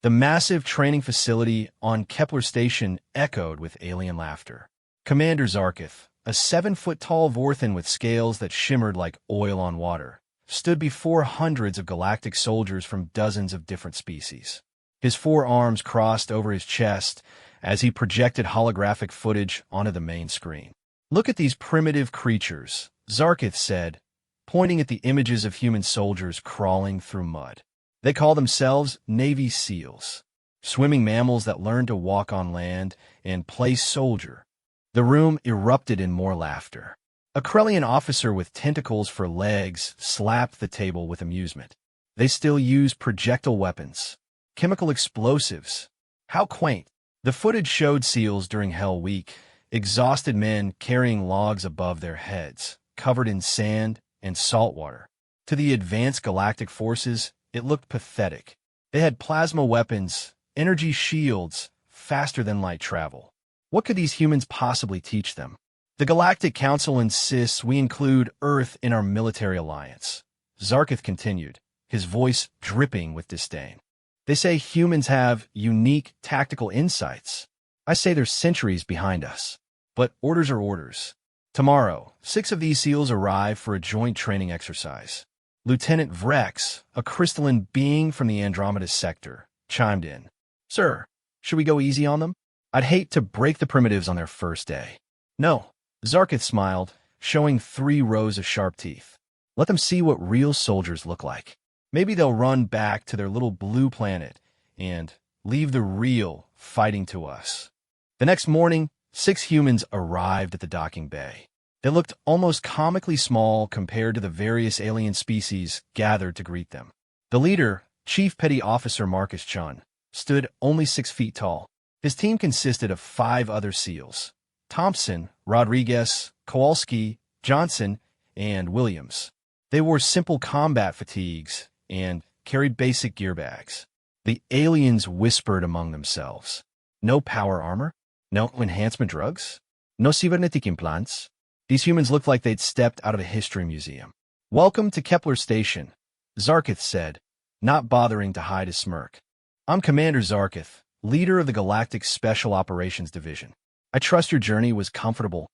The massive training facility on Kepler Station echoed with alien laughter. Commander Zarkith, a 7-foot-tall Vorthan with scales that shimmered like oil on water, stood before hundreds of galactic soldiers from dozens of different species. His 4 arms crossed over his chest as he projected holographic footage onto the main screen. "Look at these primitive creatures," Zarkith said, pointing at the images of human soldiers crawling through mud. "They call themselves Navy SEALs, swimming mammals that learn to walk on land and play soldier." The room erupted in more laughter. A Krellian officer with tentacles for legs slapped the table with amusement. "They still use projectile weapons. Chemical explosives. How quaint." The footage showed SEALs during Hell Week, exhausted men carrying logs above their heads, covered in sand and salt water. To the advanced galactic forces, it looked pathetic. They had plasma weapons, energy shields, faster than light travel. What could these humans possibly teach them? "The Galactic Council insists we include Earth in our military alliance," Zarkith continued, his voice dripping with disdain. "They say humans have unique tactical insights. I say they're centuries behind us. But orders are orders." Tomorrow, 6 of these SEALs arrive for a joint training exercise. Lieutenant Vrex, a crystalline being from the Andromeda sector, chimed in. "Sir, should we go easy on them? I'd hate to break the primitives on their first day." "No," Zarkith smiled, showing 3 rows of sharp teeth. "Let them see what real soldiers look like. Maybe they'll run back to their little blue planet and leave the real fighting to us." The next morning, 6 humans arrived at the docking bay. They looked almost comically small compared to the various alien species gathered to greet them. The leader, Chief Petty Officer Marcus Chun, stood only 6 feet tall. His team consisted of 5 other SEALs: Thompson, Rodriguez, Kowalski, Johnson, and Williams. They wore simple combat fatigues and carried basic gear bags. The aliens whispered among themselves. "No power armor? No enhancement drugs? No cybernetic implants?" These humans looked like they'd stepped out of a history museum. "Welcome to Kepler Station," Zarkith said, not bothering to hide his smirk. "I'm Commander Zarkith, leader of the Galactic Special Operations Division. I trust your journey was comfortable."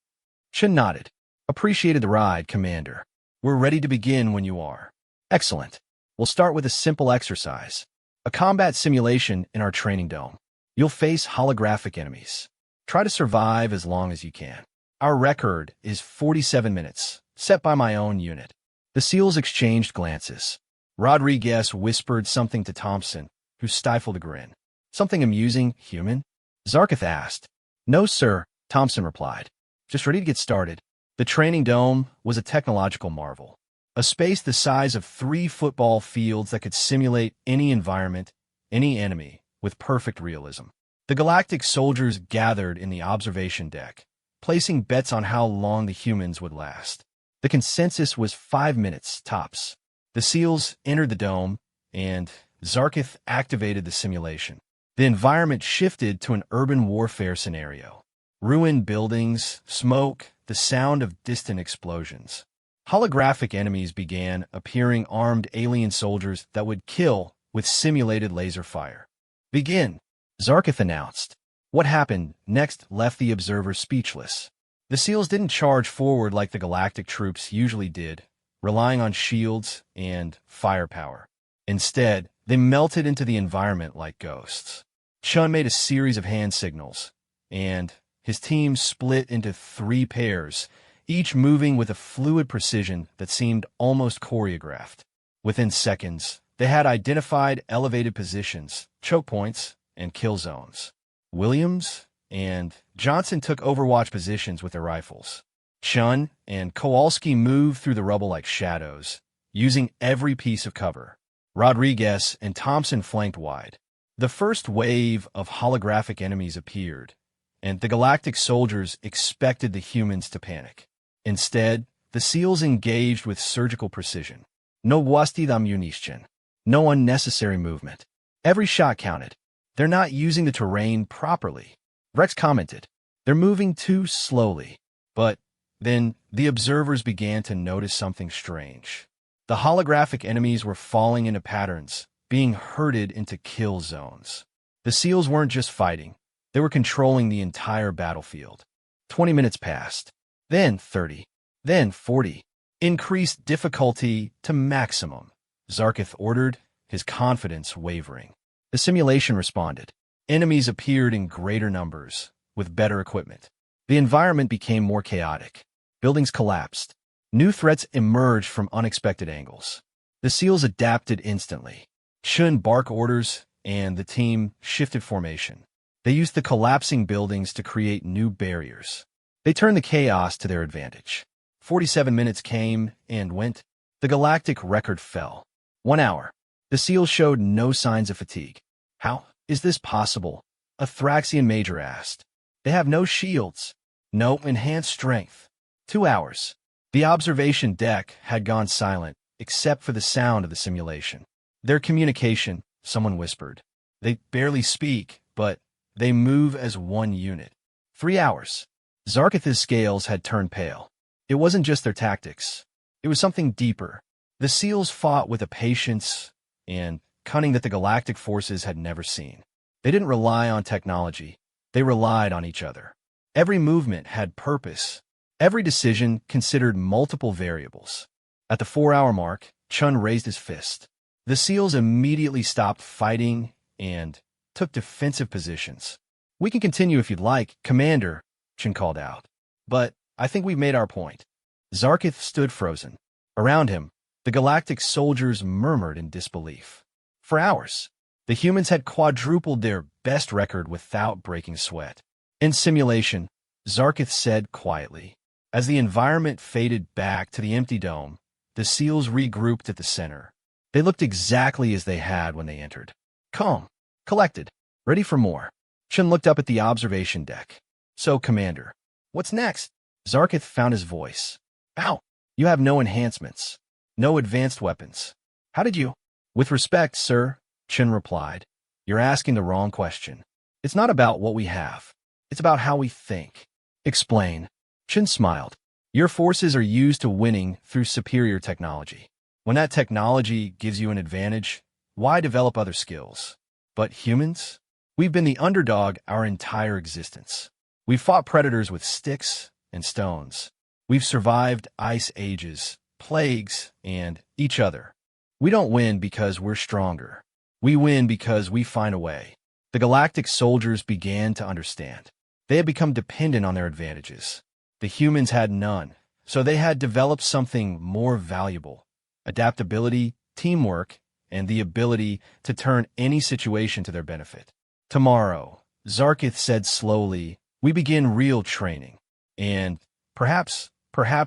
Chun nodded. "Appreciated the ride, Commander. We're ready to begin when you are." "Excellent. We'll start with a simple exercise. A combat simulation in our training dome. You'll face holographic enemies. Try to survive as long as you can. Our record is 47 minutes, set by my own unit." The SEALs exchanged glances. Rodriguez whispered something to Thompson, who stifled a grin. "Something amusing, human?" Zarkith asked. "No, sir," Thompson replied. "Just ready to get started." The training dome was a technological marvel. A space the size of 3 football fields that could simulate any environment, any enemy, with perfect realism. The galactic soldiers gathered in the observation deck, placing bets on how long the humans would last. The consensus was 5 minutes, tops. The SEALs entered the dome, and Zarkith activated the simulation. The environment shifted to an urban warfare scenario. Ruined buildings, smoke, the sound of distant explosions. Holographic enemies began appearing, armed alien soldiers that would kill with simulated laser fire. "Begin," Zarkith announced. What happened next left the observers speechless. The SEALs didn't charge forward like the galactic troops usually did, relying on shields and firepower. Instead, they melted into the environment like ghosts. Chun made a series of hand signals, and his team split into 3 pairs, each moving with a fluid precision that seemed almost choreographed. Within seconds, they had identified elevated positions, choke points, and kill zones. Williams and Johnson took overwatch positions with their rifles. Chun and Kowalski moved through the rubble like shadows, using every piece of cover. Rodriguez and Thompson flanked wide. The first wave of holographic enemies appeared, and the galactic soldiers expected the humans to panic. Instead, the SEALs engaged with surgical precision. No wasted ammunition. No unnecessary movement. Every shot counted. "They're not using the terrain properly," Rex commented. "They're moving too slowly." But then the observers began to notice something strange. The holographic enemies were falling into patterns, being herded into kill zones. The SEALs weren't just fighting, they were controlling the entire battlefield. 20 minutes passed, then 30, then 40. Increased difficulty to maximum, Zarkith ordered, his confidence wavering. The simulation responded. Enemies appeared in greater numbers, with better equipment. The environment became more chaotic. Buildings collapsed. New threats emerged from unexpected angles. The SEALs adapted instantly. Chun barked orders, and the team shifted formation. They used the collapsing buildings to create new barriers. They turned the chaos to their advantage. 47 minutes came and went. The Galactic record fell. 1 hour. The SEALs showed no signs of fatigue. How is this possible? A Thraxian major asked. They have no shields. No enhanced strength. 2 hours. The observation deck had gone silent, except for the sound of the simulation. Their communication, someone whispered. They barely speak, but they move as one unit. 3 hours. Zarkith's scales had turned pale. It wasn't just their tactics. It was something deeper. The SEALs fought with a patience and cunning that the Galactic forces had never seen. They didn't rely on technology. They relied on each other. Every movement had purpose. Every decision considered multiple variables. At the 4-hour mark, Chun raised his fist. The SEALs immediately stopped fighting and took defensive positions. We can continue if you'd like, Commander, Chun called out. But I think we've made our point. Zarkith stood frozen. Around him, the Galactic soldiers murmured in disbelief. For hours, the humans had quadrupled their best record without breaking sweat. In simulation, Zarkith said quietly. As the environment faded back to the empty dome, the SEALs regrouped at the center. They looked exactly as they had when they entered. Calm, collected, ready for more. Chun looked up at the observation deck. So, Commander, what's next? Zarkith found his voice. Ow! You have no enhancements. No advanced weapons. How did you? With respect, sir, Chun replied. You're asking the wrong question. It's not about what we have. It's about how we think. Explain. Chun smiled. Your forces are used to winning through superior technology. When that technology gives you an advantage, why develop other skills? But humans? We've been the underdog our entire existence. We've fought predators with sticks and stones. We've survived ice ages, plagues, and each other. We don't win because we're stronger. We win because we find a way. The Galactic soldiers began to understand. They had become dependent on their advantages. The humans had none, so they had developed something more valuable: adaptability, teamwork, and the ability to turn any situation to their benefit. Tomorrow, Zarkith said slowly, we begin real training. And perhaps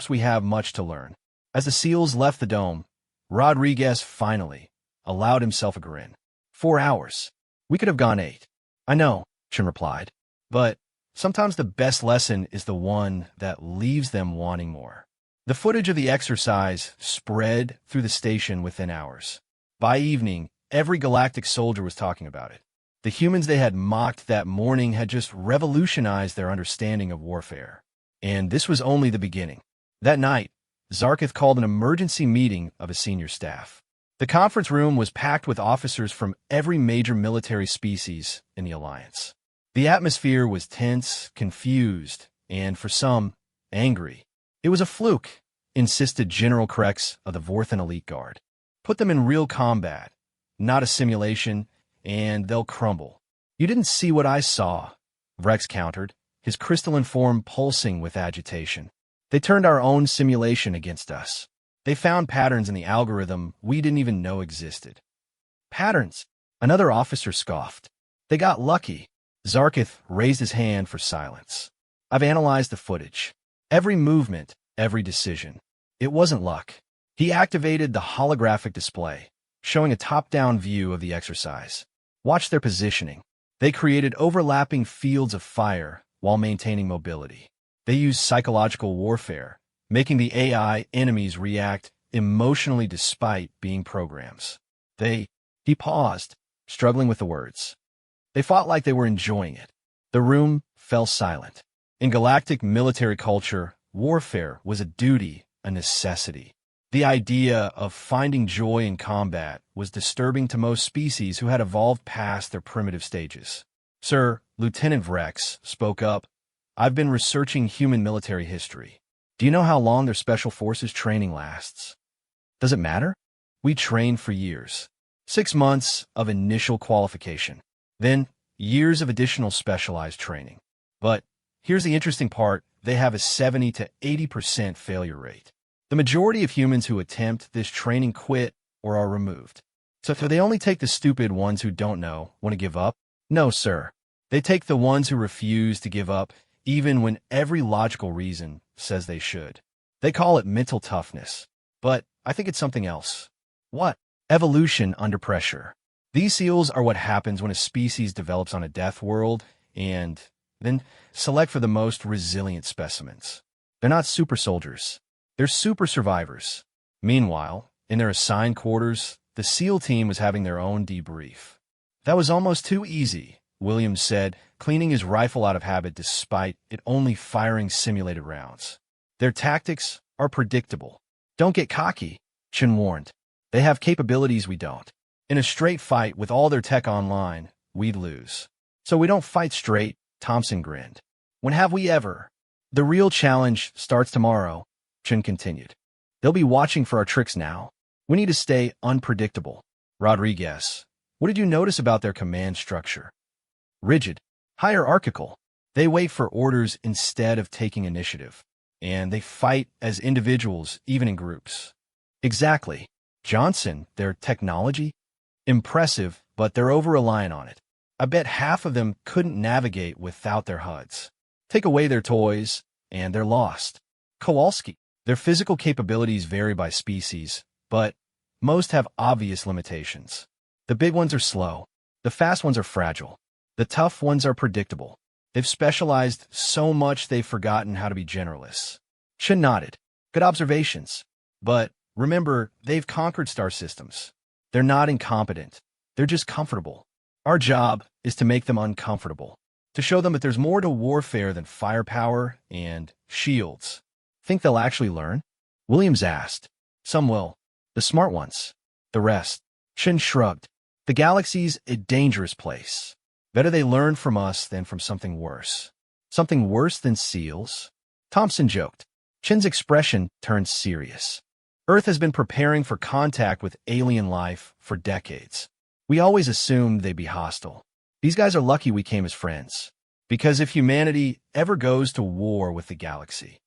we have much to learn. As the SEALs left the dome, Rodriguez finally allowed himself a grin. 4 hours. We could have gone 8. I know, Chun replied. But sometimes the best lesson is the one that leaves them wanting more. The footage of the exercise spread through the station within hours. By evening, every Galactic soldier was talking about it. The humans they had mocked that morning had just revolutionized their understanding of warfare. And this was only the beginning. That night, Zarkith called an emergency meeting of his senior staff. The conference room was packed with officers from every major military species in the Alliance. The atmosphere was tense, confused, and for some, angry. It was a fluke, insisted General Krex of the Vorthan Elite Guard. Put them in real combat, not a simulation, and they'll crumble. You didn't see what I saw, Vrex countered, his crystalline form pulsing with agitation. They turned our own simulation against us. They found patterns in the algorithm we didn't even know existed. Patterns? Another officer scoffed. They got lucky. Zarkith raised his hand for silence. I've analyzed the footage. Every movement, every decision. It wasn't luck. He activated the holographic display, showing a top-down view of the exercise. Watch their positioning. They created overlapping fields of fire while maintaining mobility. They used psychological warfare, making the AI enemies react emotionally despite being programs. He paused, struggling with the words. They fought like they were enjoying it. The room fell silent. In Galactic military culture, warfare was a duty, a necessity. The idea of finding joy in combat was disturbing to most species who had evolved past their primitive stages. Sir, Lieutenant Vrex spoke up. I've been researching human military history. Do you know how long their special forces training lasts? Does it matter? We trained for years. 6 months of initial qualification. Then, years of additional specialized training. But here's the interesting part. They have a 70 to 80% failure rate. The majority of humans who attempt this training quit or are removed. So they only take the stupid ones who don't know, want to give up? No, sir. They take the ones who refuse to give up, even when every logical reason says they should. They call it mental toughness. But I think it's something else. What? Evolution under pressure. These SEALs are what happens when a species develops on a death world and then select for the most resilient specimens. They're not super soldiers. They're super survivors. Meanwhile, in their assigned quarters, the SEAL team was having their own debrief. That was almost too easy, Williams said, cleaning his rifle out of habit despite it only firing simulated rounds. Their tactics are predictable. Don't get cocky, Chen warned. They have capabilities we don't. In a straight fight with all their tech online, we'd lose. So we don't fight straight, Thompson grinned. When have we ever? The real challenge starts tomorrow, Chen continued. They'll be watching for our tricks now. We need to stay unpredictable. Rodriguez, what did you notice about their command structure? Rigid, hierarchical. They wait for orders instead of taking initiative. And they fight as individuals, even in groups. Exactly. Johnson, their technology? Impressive, but they're over-reliant on it. I bet half of them couldn't navigate without their HUDs. Take away their toys, and they're lost. Kowalski. Their physical capabilities vary by species, but most have obvious limitations. The big ones are slow. The fast ones are fragile. The tough ones are predictable. They've specialized so much they've forgotten how to be generalists. Chen nodded. Good observations. But remember, they've conquered star systems. They're not incompetent. They're just comfortable. Our job is to make them uncomfortable. To show them that there's more to warfare than firepower and shields. Think they'll actually learn? Williams asked. Some will. The smart ones. The rest. Chen shrugged. The galaxy's a dangerous place. Better they learn from us than from something worse. Something worse than SEALs? Thompson joked. Chen's expression turned serious. Earth has been preparing for contact with alien life for decades. We always assumed they'd be hostile. These guys are lucky we came as friends. Because if humanity ever goes to war with the galaxy,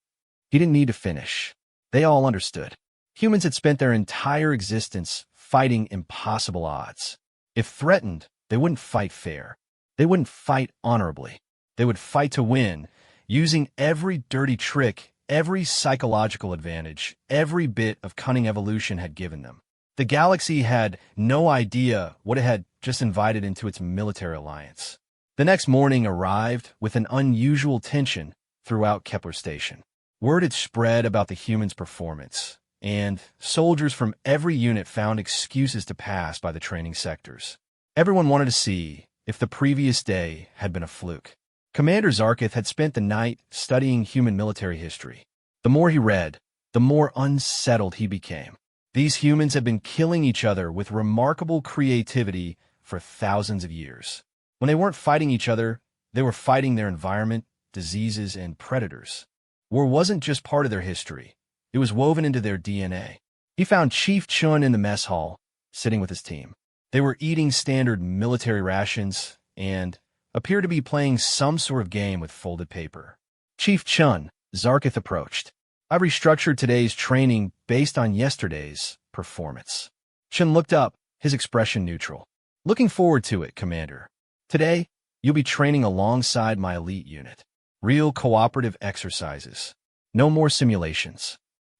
he didn't need to finish. They all understood. Humans had spent their entire existence fighting impossible odds. If threatened, they wouldn't fight fair. They wouldn't fight honorably. They would fight to win, using every dirty trick, every psychological advantage, every bit of cunning evolution had given them. The galaxy had no idea what it had just invited into its military alliance. The next morning arrived with an unusual tension throughout Kepler Station. Word had spread about the humans' performance, and soldiers from every unit found excuses to pass by the training sectors. Everyone wanted to see if the previous day had been a fluke. Commander Zarkith had spent the night studying human military history. The more he read, the more unsettled he became. These humans had been killing each other with remarkable creativity for thousands of years. When they weren't fighting each other, they were fighting their environment, diseases, and predators. War wasn't just part of their history. It was woven into their DNA. He found Chief Chun in the mess hall, sitting with his team. They were eating standard military rations and appeared to be playing some sort of game with folded paper. Chief Chun, Zarkith approached. I've restructured today's training based on yesterday's performance. Chun looked up, his expression neutral. Looking forward to it, Commander. Today, you'll be training alongside my elite unit. Real cooperative exercises. No more simulations.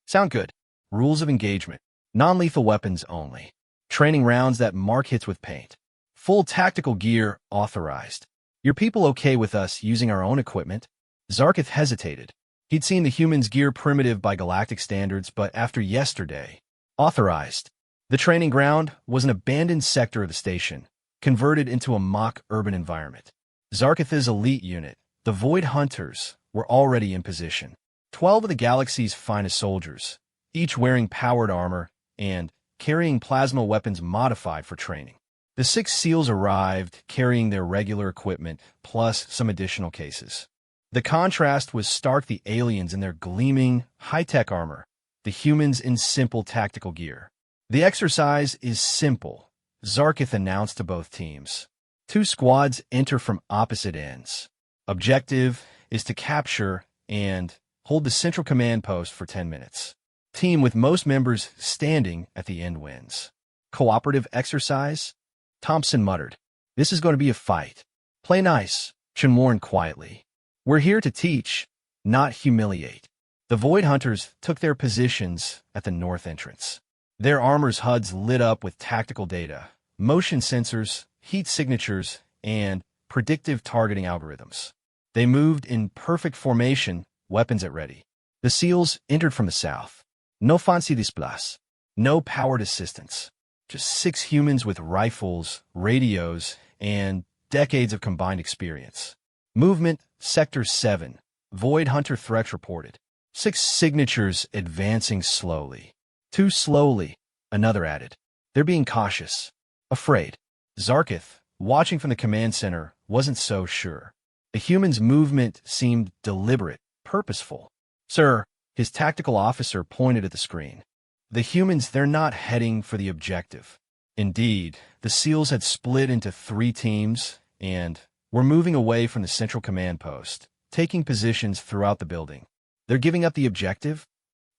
Sound good. Rules of engagement. Non-lethal weapons only. Training rounds that mark hits with paint. Full tactical gear authorized. Your people okay with us using our own equipment? Zarkith hesitated. He'd seen the humans' gear primitive by galactic standards, but after yesterday, authorized. The training ground was an abandoned sector of the station, converted into a mock urban environment. Zarkith's elite unit, the Void Hunters, were already in position. 12 of the galaxy's finest soldiers, each wearing powered armor and carrying plasma weapons modified for training. The 6 SEALs arrived, carrying their regular equipment, plus some additional cases. The contrast was stark: the aliens in their gleaming, high-tech armor, the humans in simple tactical gear. The exercise is simple, Zarkith announced to both teams. 2 squads enter from opposite ends. Objective is to capture and hold the central command post for 10 minutes. Team with most members standing at the end wins. Cooperative exercise? Thompson muttered. This is going to be a fight. Play nice, Chen warned quietly. We're here to teach, not humiliate. The Void Hunters took their positions at the north entrance. Their armor's HUDs lit up with tactical data, motion sensors, heat signatures, and predictive targeting algorithms. They moved in perfect formation, weapons at ready. The SEALs entered from the south. No fancy displays, no powered assistance. Just 6 humans with rifles, radios, and decades of combined experience. Movement, Sector 7. Void Hunter threats reported. 6 signatures advancing slowly. Too slowly, another added. They're being cautious. Afraid. Zarkith, watching from the command center, wasn't so sure. The human's movement seemed deliberate, purposeful. Sir, his tactical officer pointed at the screen. The humans, they're not heading for the objective. Indeed, the SEALs had split into 3 teams and were moving away from the central command post, taking positions throughout the building. They're giving up the objective?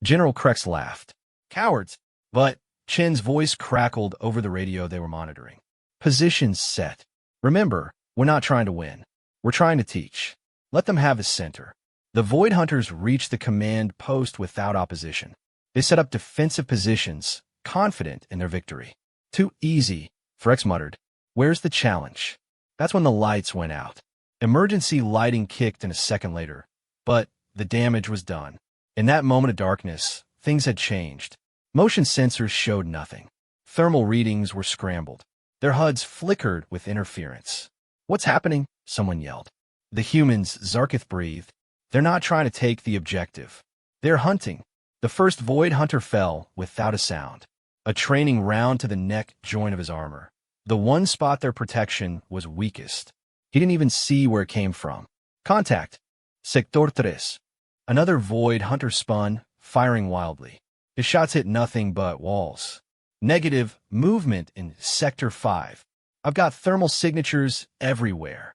General Krex laughed. Cowards! But Chen's voice crackled over the radio they were monitoring. Positions set. Remember, we're not trying to win. We're trying to teach. Let them have the center. The Void Hunters reached the command post without opposition. They set up defensive positions, confident in their victory. Too easy, Frex muttered. Where's the challenge? That's when the lights went out. Emergency lighting kicked in a second later, but the damage was done. In that moment of darkness, things had changed. Motion sensors showed nothing. Thermal readings were scrambled. Their HUDs flickered with interference. What's happening? Someone yelled. The humans, Zarkith breathed. They're not trying to take the objective. They're hunting. The first Void Hunter fell without a sound. A training round to the neck joint of his armor. The one spot their protection was weakest. He didn't even see where it came from. Contact. Sector 3. Another Void Hunter spun, firing wildly. His shots hit nothing but walls. Negative movement in Sector 5. I've got thermal signatures everywhere.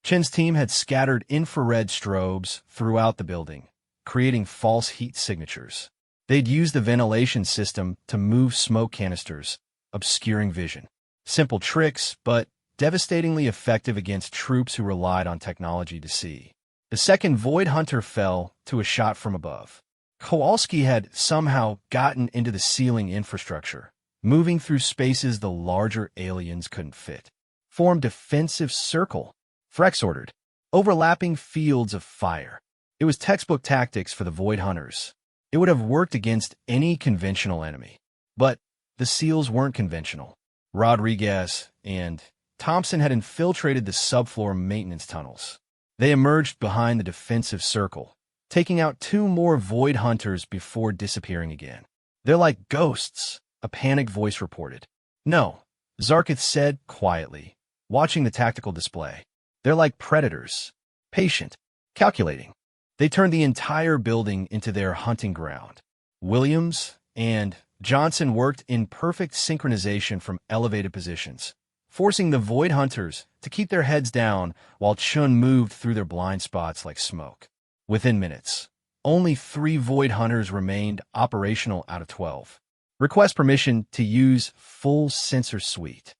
Chen's team had scattered infrared strobes throughout the building, creating false heat signatures. They'd used the ventilation system to move smoke canisters, obscuring vision. Simple tricks, but devastatingly effective against troops who relied on technology to see. The second Void Hunter fell to a shot from above. Kowalski had somehow gotten into the ceiling infrastructure, moving through spaces the larger aliens couldn't fit. Form defensive circle, Frex ordered. Overlapping fields of fire. It was textbook tactics for the Void Hunters. It would have worked against any conventional enemy. But the SEALs weren't conventional. Rodriguez and Thompson had infiltrated the subfloor maintenance tunnels. They emerged behind the defensive circle, taking out 2 more Void Hunters before disappearing again. They're like ghosts, a panicked voice reported. No, Zarkith said quietly, watching the tactical display. They're like predators, patient, calculating. They turned the entire building into their hunting ground. Williams and Johnson worked in perfect synchronization from elevated positions, forcing the Void Hunters to keep their heads down while Chun moved through their blind spots like smoke. Within minutes, only 3 Void Hunters remained operational out of 12. Request permission to use full sensor suite.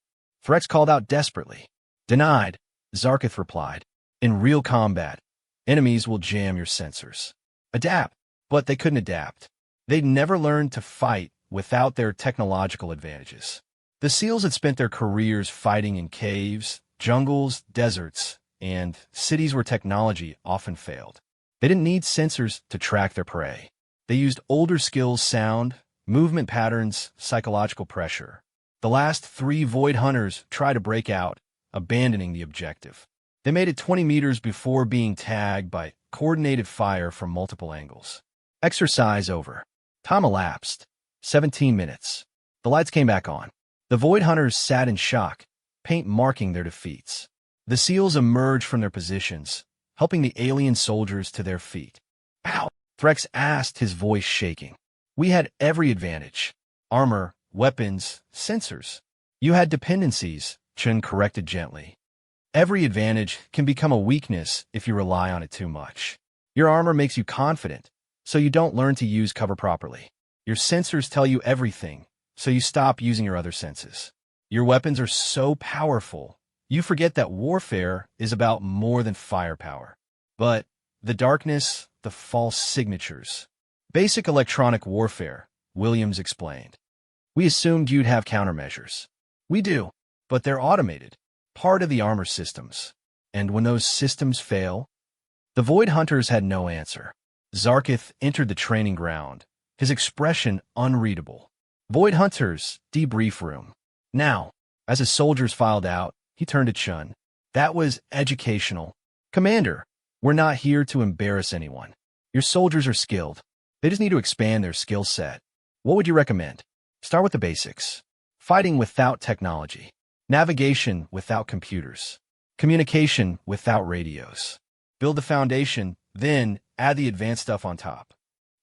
Frex called out desperately. Denied, Zarkith replied. In real combat, enemies will jam your sensors. Adapt, but they couldn't adapt. They'd never learned to fight without their technological advantages. The SEALs had spent their careers fighting in caves, jungles, deserts, and cities where technology often failed. They didn't need sensors to track their prey. They used older skills: sound, movement patterns, psychological pressure. The last 3 Void Hunters tried to break out, abandoning the objective. They made it 20 meters before being tagged by coordinated fire from multiple angles. Exercise over. Time elapsed. 17 minutes. The lights came back on. The Void Hunters sat in shock, paint marking their defeats. The SEALs emerged from their positions, helping the alien soldiers to their feet. Ow! Threx asked, his voice shaking. We had every advantage. Armor, weapons, sensors. You had dependencies, Chen corrected gently. Every advantage can become a weakness if you rely on it too much. Your armor makes you confident, so you don't learn to use cover properly. Your sensors tell you everything, so you stop using your other senses. Your weapons are so powerful, you forget that warfare is about more than firepower. But the darkness, the false signatures. Basic electronic warfare, Williams explained. We assumed you'd have countermeasures. We do, but they're automated, part of the armor systems. And when those systems fail, the Void Hunters had no answer. Zarkith entered the training ground, his expression unreadable. Void Hunters, debrief room. Now, as his soldiers filed out, he turned to Chun. That was educational. Commander, we're not here to embarrass anyone. Your soldiers are skilled. They just need to expand their skill set. What would you recommend? Start with the basics. Fighting without technology. Navigation without computers. Communication without radios. Build the foundation, then add the advanced stuff on top.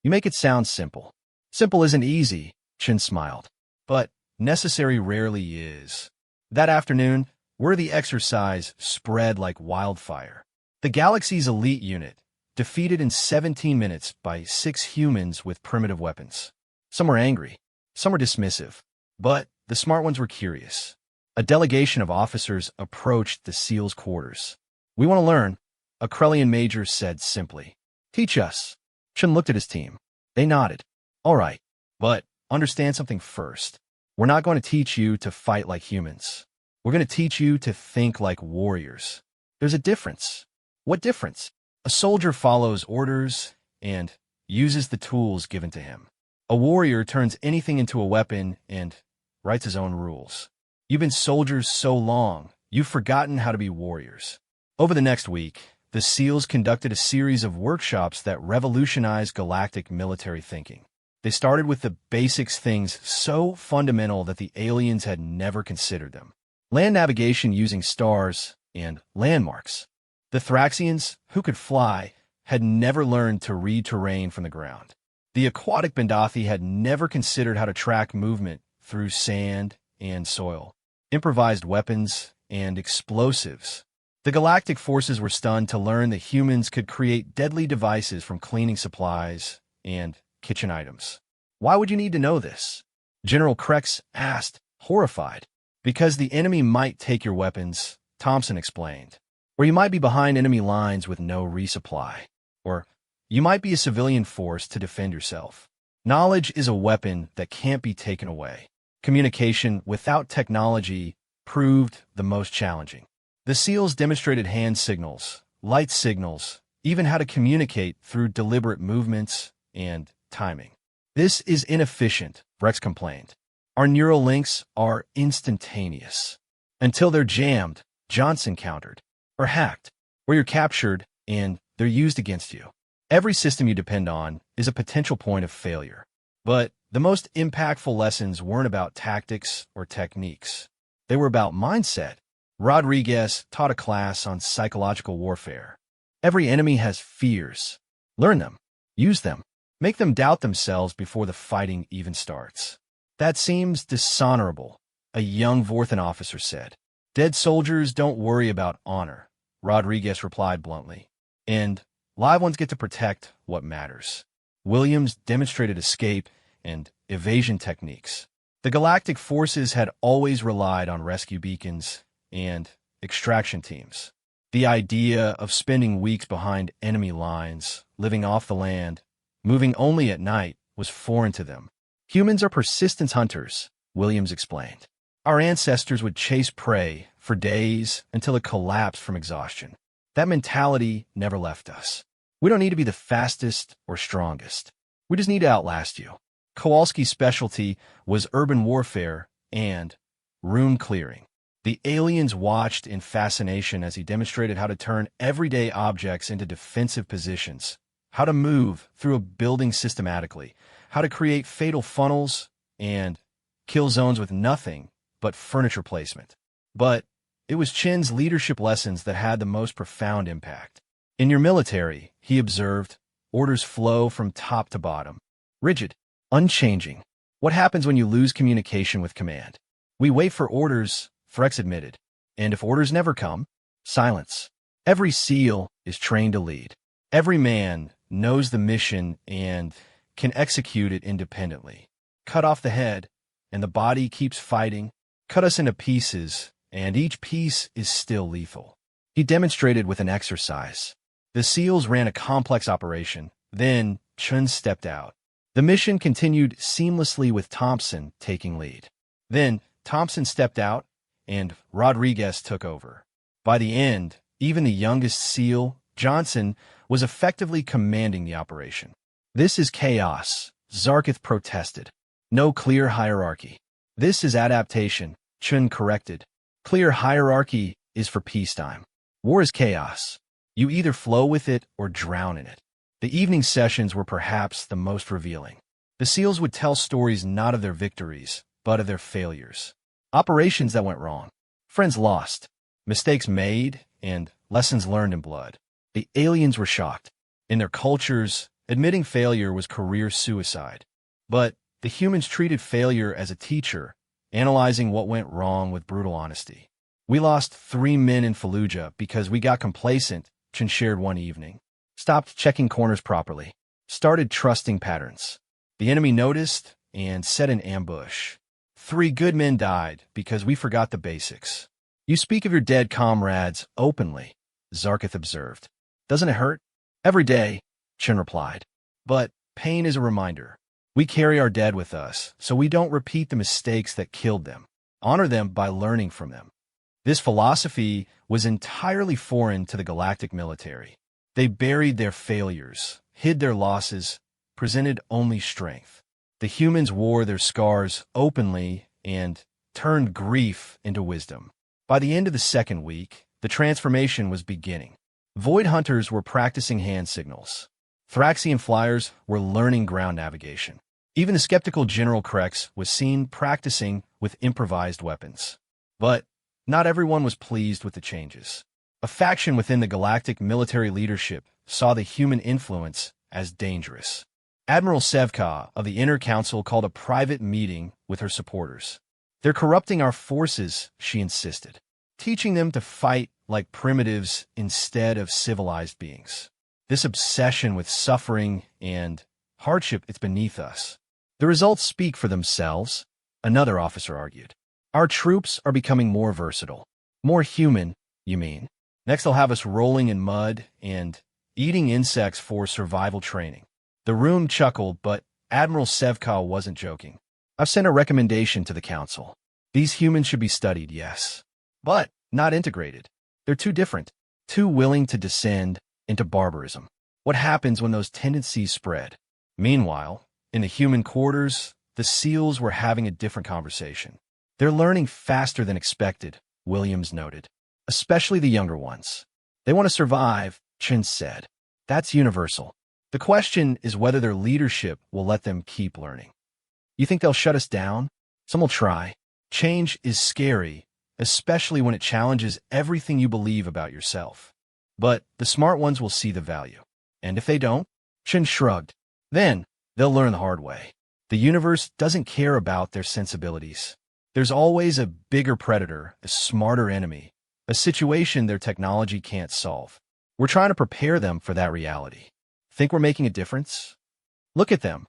You make it sound simple. Simple isn't easy, Chin smiled. But necessary rarely is. That afternoon, worthy exercise spread like wildfire. The galaxy's elite unit, defeated in 17 minutes by 6 humans with primitive weapons. Some were angry, some were dismissive, but the smart ones were curious. A delegation of officers approached the SEALs' quarters. We want to learn, a Krellian major said simply. Teach us. Chun looked at his team. They nodded. All right, but understand something first. We're not going to teach you to fight like humans. We're going to teach you to think like warriors. There's a difference. What difference? A soldier follows orders and uses the tools given to him. A warrior turns anything into a weapon and writes his own rules. You've been soldiers so long, you've forgotten how to be warriors. Over the next week, the SEALs conducted a series of workshops that revolutionized galactic military thinking. They started with the basics, things so fundamental that the aliens had never considered them. Land navigation using stars and landmarks. The Thraxians, who could fly, had never learned to read terrain from the ground. The aquatic Bendathi had never considered how to track movement through sand and soil. Improvised weapons and explosives. The galactic forces were stunned to learn that humans could create deadly devices from cleaning supplies and kitchen items. Why would you need to know this? General Krex asked, horrified. Because the enemy might take your weapons, Thompson explained. Or you might be behind enemy lines with no resupply. Or you might be a civilian force to defend yourself. Knowledge is a weapon that can't be taken away. Communication without technology proved the most challenging. The SEALs demonstrated hand signals, light signals, even how to communicate through deliberate movements and timing. This is inefficient, Rex complained. Our neural links are instantaneous. Until they're jammed, Johnson countered, or hacked, or you're captured and they're used against you. Every system you depend on is a potential point of failure. But the most impactful lessons weren't about tactics or techniques. They were about mindset. Rodriguez taught a class on psychological warfare. Every enemy has fears. Learn them. Use them. Make them doubt themselves before the fighting even starts. That seems dishonorable, a young Vorthan officer said. Dead soldiers don't worry about honor, Rodriguez replied bluntly. And live ones get to protect what matters. Williams demonstrated escape and evasion techniques. The galactic forces had always relied on rescue beacons and extraction teams. The idea of spending weeks behind enemy lines, living off the land, moving only at night, was foreign to them. Humans are persistence hunters, Williams explained. Our ancestors would chase prey for days until it collapsed from exhaustion. That mentality never left us. We don't need to be the fastest or strongest. We just need to outlast you. Kowalski's specialty was urban warfare and room clearing. The aliens watched in fascination as he demonstrated how to turn everyday objects into defensive positions, how to move through a building systematically, how to create fatal funnels, and kill zones with nothing but furniture placement. But it was Chin's leadership lessons that had the most profound impact. In your military, he observed, orders flow from top to bottom. Rigid, unchanging. What happens when you lose communication with command? We wait for orders, Frex admitted. And if orders never come, silence. Every SEAL is trained to lead. Every man knows the mission and can execute it independently. Cut off the head, and the body keeps fighting. Cut us into pieces, and each piece is still lethal. He demonstrated with an exercise. The SEALs ran a complex operation. Then Chun stepped out. The mission continued seamlessly with Thompson taking lead. Then Thompson stepped out, and Rodriguez took over. By the end, even the youngest SEAL, Johnson, was effectively commanding the operation. This is chaos, Zarkith protested. No clear hierarchy. This is adaptation, Chun corrected. Clear hierarchy is for peacetime. War is chaos. You either flow with it or drown in it. The evening sessions were perhaps the most revealing. The SEALs would tell stories not of their victories, but of their failures. Operations that went wrong. Friends lost. Mistakes made, and lessons learned in blood. The aliens were shocked. In their cultures, admitting failure was career suicide. But the humans treated failure as a teacher, analyzing what went wrong with brutal honesty. We lost 3 men in Fallujah because we got complacent, Chen shared one evening. Stopped checking corners properly. Started trusting patterns. The enemy noticed and set an ambush. 3 good men died because we forgot the basics. You speak of your dead comrades openly, Zarkith observed. Doesn't it hurt? Every day, Chen replied. But pain is a reminder. We carry our dead with us, so we don't repeat the mistakes that killed them. Honor them by learning from them. This philosophy was entirely foreign to the Galactic military. They buried their failures, hid their losses, presented only strength. The humans wore their scars openly and turned grief into wisdom. By the end of the second week, the transformation was beginning. Void hunters were practicing hand signals. Thraxian flyers were learning ground navigation. Even the skeptical General Krex was seen practicing with improvised weapons. But not everyone was pleased with the changes. A faction within the Galactic military leadership saw the human influence as dangerous. Admiral Sevka of the Inner Council called a private meeting with her supporters. They're corrupting our forces, she insisted, teaching them to fight like primitives instead of civilized beings. This obsession with suffering and hardship, it's beneath us. The results speak for themselves, another officer argued. Our troops are becoming more versatile. More human, you mean? Next they'll have us rolling in mud and eating insects for survival training. The room chuckled, but Admiral Sevka wasn't joking. I've sent a recommendation to the council. These humans should be studied, yes, but not integrated. They're too different, too willing to descend into barbarism. What happens when those tendencies spread? Meanwhile, in the human quarters, the SEALs were having a different conversation. They're learning faster than expected, Williams noted, especially the younger ones. They want to survive, Chen said. That's universal. The question is whether their leadership will let them keep learning. You think they'll shut us down? Some will try. Change is scary, especially when it challenges everything you believe about yourself. But the smart ones will see the value. And if they don't, Chen shrugged. Then they'll learn the hard way. The universe doesn't care about their sensibilities. There's always a bigger predator, a smarter enemy, a situation their technology can't solve. We're trying to prepare them for that reality. Think we're making a difference? Look at them.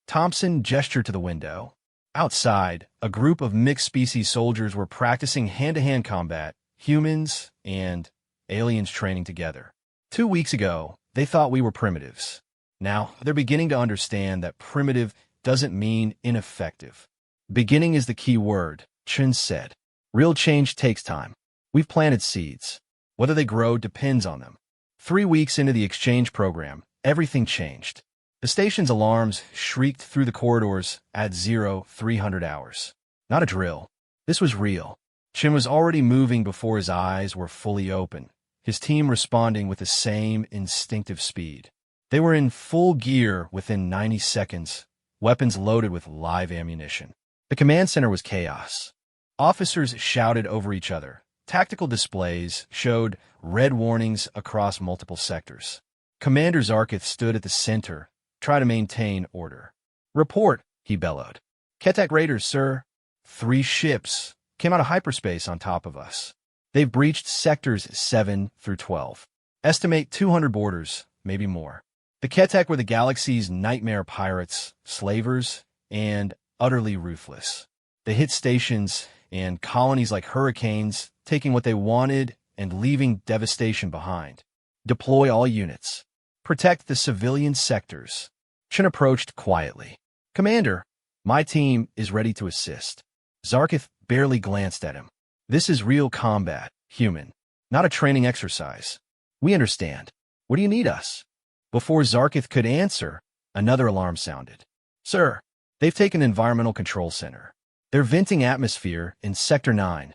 Thompson gestured to the window. Outside, a group of mixed-species soldiers were practicing hand-to-hand combat, humans and aliens training together. 2 weeks ago, they thought we were primitives. Now, they're beginning to understand that primitive doesn't mean ineffective. Beginning is the key word, Chen said. Real change takes time. We've planted seeds. Whether they grow depends on them. 3 weeks into the exchange program, everything changed. The station's alarms shrieked through the corridors at 0300 hours. Not a drill. This was real. Chen was already moving before his eyes were fully open, his team responding with the same instinctive speed. They were in full gear within 90 seconds, weapons loaded with live ammunition. The command center was chaos. Officers shouted over each other. Tactical displays showed red warnings across multiple sectors. Commander Zarkith stood at the center, trying to maintain order. "Report," he bellowed. "Ketek Raiders, sir. 3 ships came out of hyperspace on top of us. They've breached sectors 7 through 12. Estimate 200 boarders, maybe more. The Ketek were the galaxy's nightmare pirates, slavers, and utterly ruthless. They hit stations and colonies like hurricanes, taking what they wanted and leaving devastation behind. Deploy all units. Protect the civilian sectors." Chen approached quietly. "Commander, my team is ready to assist." Zarkith barely glanced at him. "This is real combat, human, not a training exercise. We understand. What do you need us?" Before Zarkith could answer, another alarm sounded. "Sir, they've taken Environmental Control Center. They're venting atmosphere in Sector 9.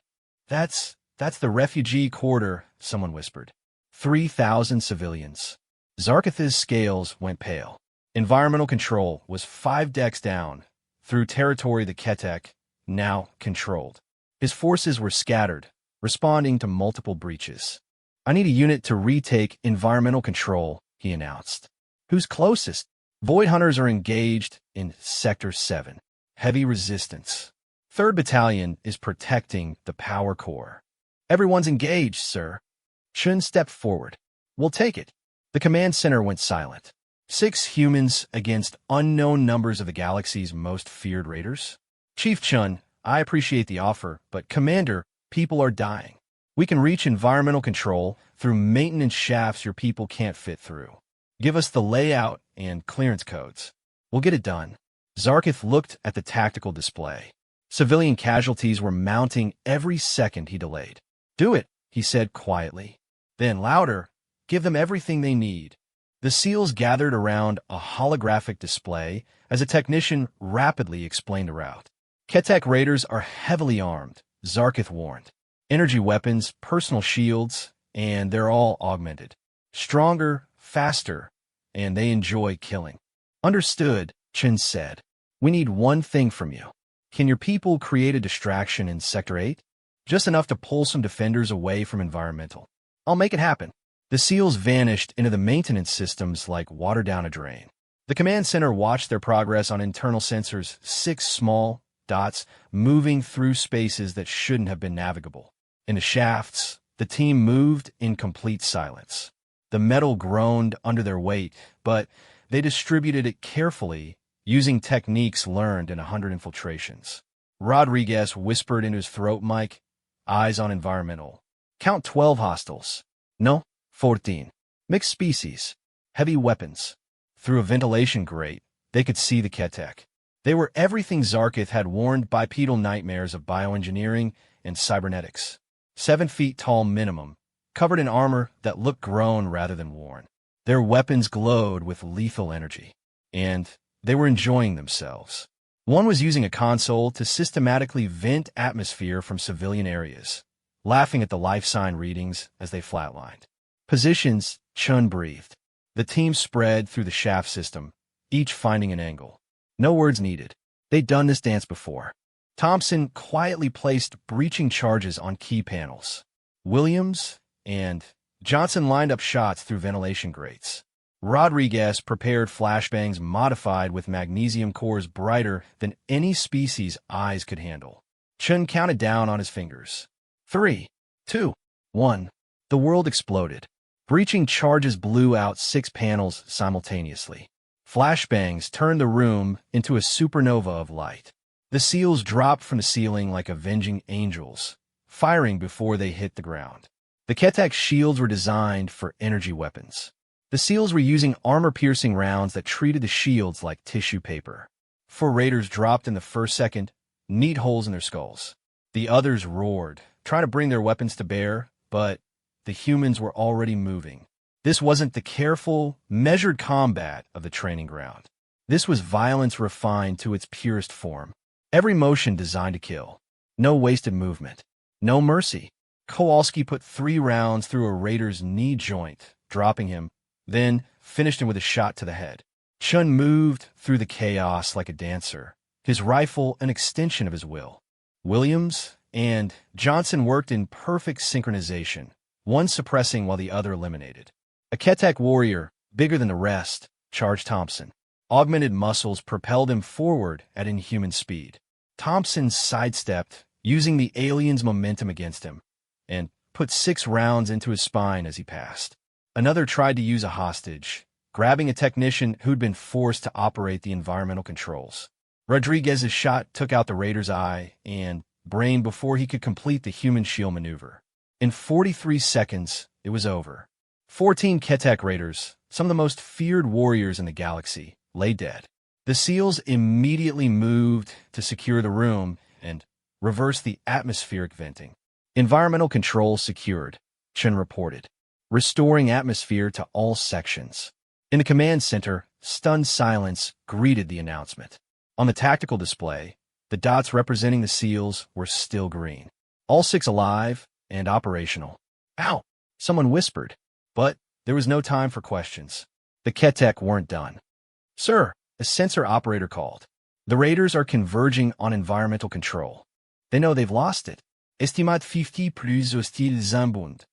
That's the refugee quarter," someone whispered. 3,000 civilians. Zarkith's scales went pale. Environmental control was 5 decks down, through territory the Ketek now controlled. His forces were scattered, responding to multiple breaches. "I need a unit to retake environmental control," he announced. "Who's closest?" "Void Hunters are engaged in Sector 7. Heavy resistance. 3rd Battalion is protecting the power core." "Everyone's engaged, sir." Chun stepped forward. "We'll take it." The command center went silent. 6 humans against unknown numbers of the galaxy's most feared raiders? "Chief Chun, I appreciate the offer, but Commander, people are dying. We can reach environmental control through maintenance shafts your people can't fit through. Give us the layout and clearance codes. We'll get it done." Zarkith looked at the tactical display. Civilian casualties were mounting every second he delayed. "Do it," he said quietly. Then louder, "Give them everything they need." The SEALs gathered around a holographic display as a technician rapidly explained the route. "Ketek Raiders are heavily armed," Zarkith warned. "Energy weapons, personal shields, and they're all augmented. Stronger, faster, and they enjoy killing." "Understood," Chen said. "We need one thing from you. Can your people create a distraction in Sector 8? Just enough to pull some defenders away from environmental." "I'll make it happen." The SEALs vanished into the maintenance systems like water down a drain. The command center watched their progress on internal sensors, 6 small dots moving through spaces that shouldn't have been navigable. In the shafts, the team moved in complete silence. The metal groaned under their weight, but they distributed it carefully, using techniques learned in 100 infiltrations. Rodriguez whispered into his throat mic, "Eyes on environmental. Count 12 hostiles. No, 14. Mixed species. Heavy weapons." Through a ventilation grate, they could see the Ketek. They were everything Zarkith had warned bipedal nightmares of bioengineering and cybernetics. 7 feet tall minimum, covered in armor that looked grown rather than worn. Their weapons glowed with lethal energy, and they were enjoying themselves. One was using a console to systematically vent atmosphere from civilian areas, laughing at the life sign readings as they flatlined. "Positions," Chun breathed. The team spread through the shaft system, each finding an angle. No words needed. They'd done this dance before. Thompson quietly placed breaching charges on key panels. Williams and Johnson lined up shots through ventilation grates. Rodriguez prepared flashbangs modified with magnesium cores brighter than any species' eyes could handle. Chun counted down on his fingers. 3, 2, 1. The world exploded. Breaching charges blew out 6 panels simultaneously. Flashbangs turned the room into a supernova of light. The SEALs dropped from the ceiling like avenging angels, firing before they hit the ground. The Ketek's shields were designed for energy weapons. The SEALs were using armor-piercing rounds that treated the shields like tissue paper. 4 raiders dropped in the first second, neat holes in their skulls. The others roared, trying to bring their weapons to bear, but the humans were already moving. This wasn't the careful, measured combat of the training ground. This was violence refined to its purest form. Every motion designed to kill. No wasted movement. No mercy. Kowalski put 3 rounds through a raider's knee joint, dropping him, then finished him with a shot to the head. Chun moved through the chaos like a dancer, his rifle an extension of his will. Williams and Johnson worked in perfect synchronization, one suppressing while the other eliminated. A Ketek warrior, bigger than the rest, charged Thompson. Augmented muscles propelled him forward at inhuman speed. Thompson sidestepped, using the alien's momentum against him, and put 6 rounds into his spine as he passed. Another tried to use a hostage, grabbing a technician who'd been forced to operate the environmental controls. Rodriguez's shot took out the Raider's eye and brain before he could complete the human shield maneuver. In 43 seconds, it was over. 14 Ketek Raiders, some of the most feared warriors in the galaxy, lay dead. The SEALs immediately moved to secure the room and reverse the atmospheric venting. Environmental control secured, Chen reported, restoring atmosphere to all sections. In the command center, stunned silence greeted the announcement. On the tactical display, the dots representing the SEALs were still green. All 6 alive and operational. Ow! Someone whispered. But there was no time for questions. The Ketek weren't done. Sir, a sensor operator called. The Raiders are converging on environmental control. They know they've lost it. Estimat 50 plus hostile Zambund.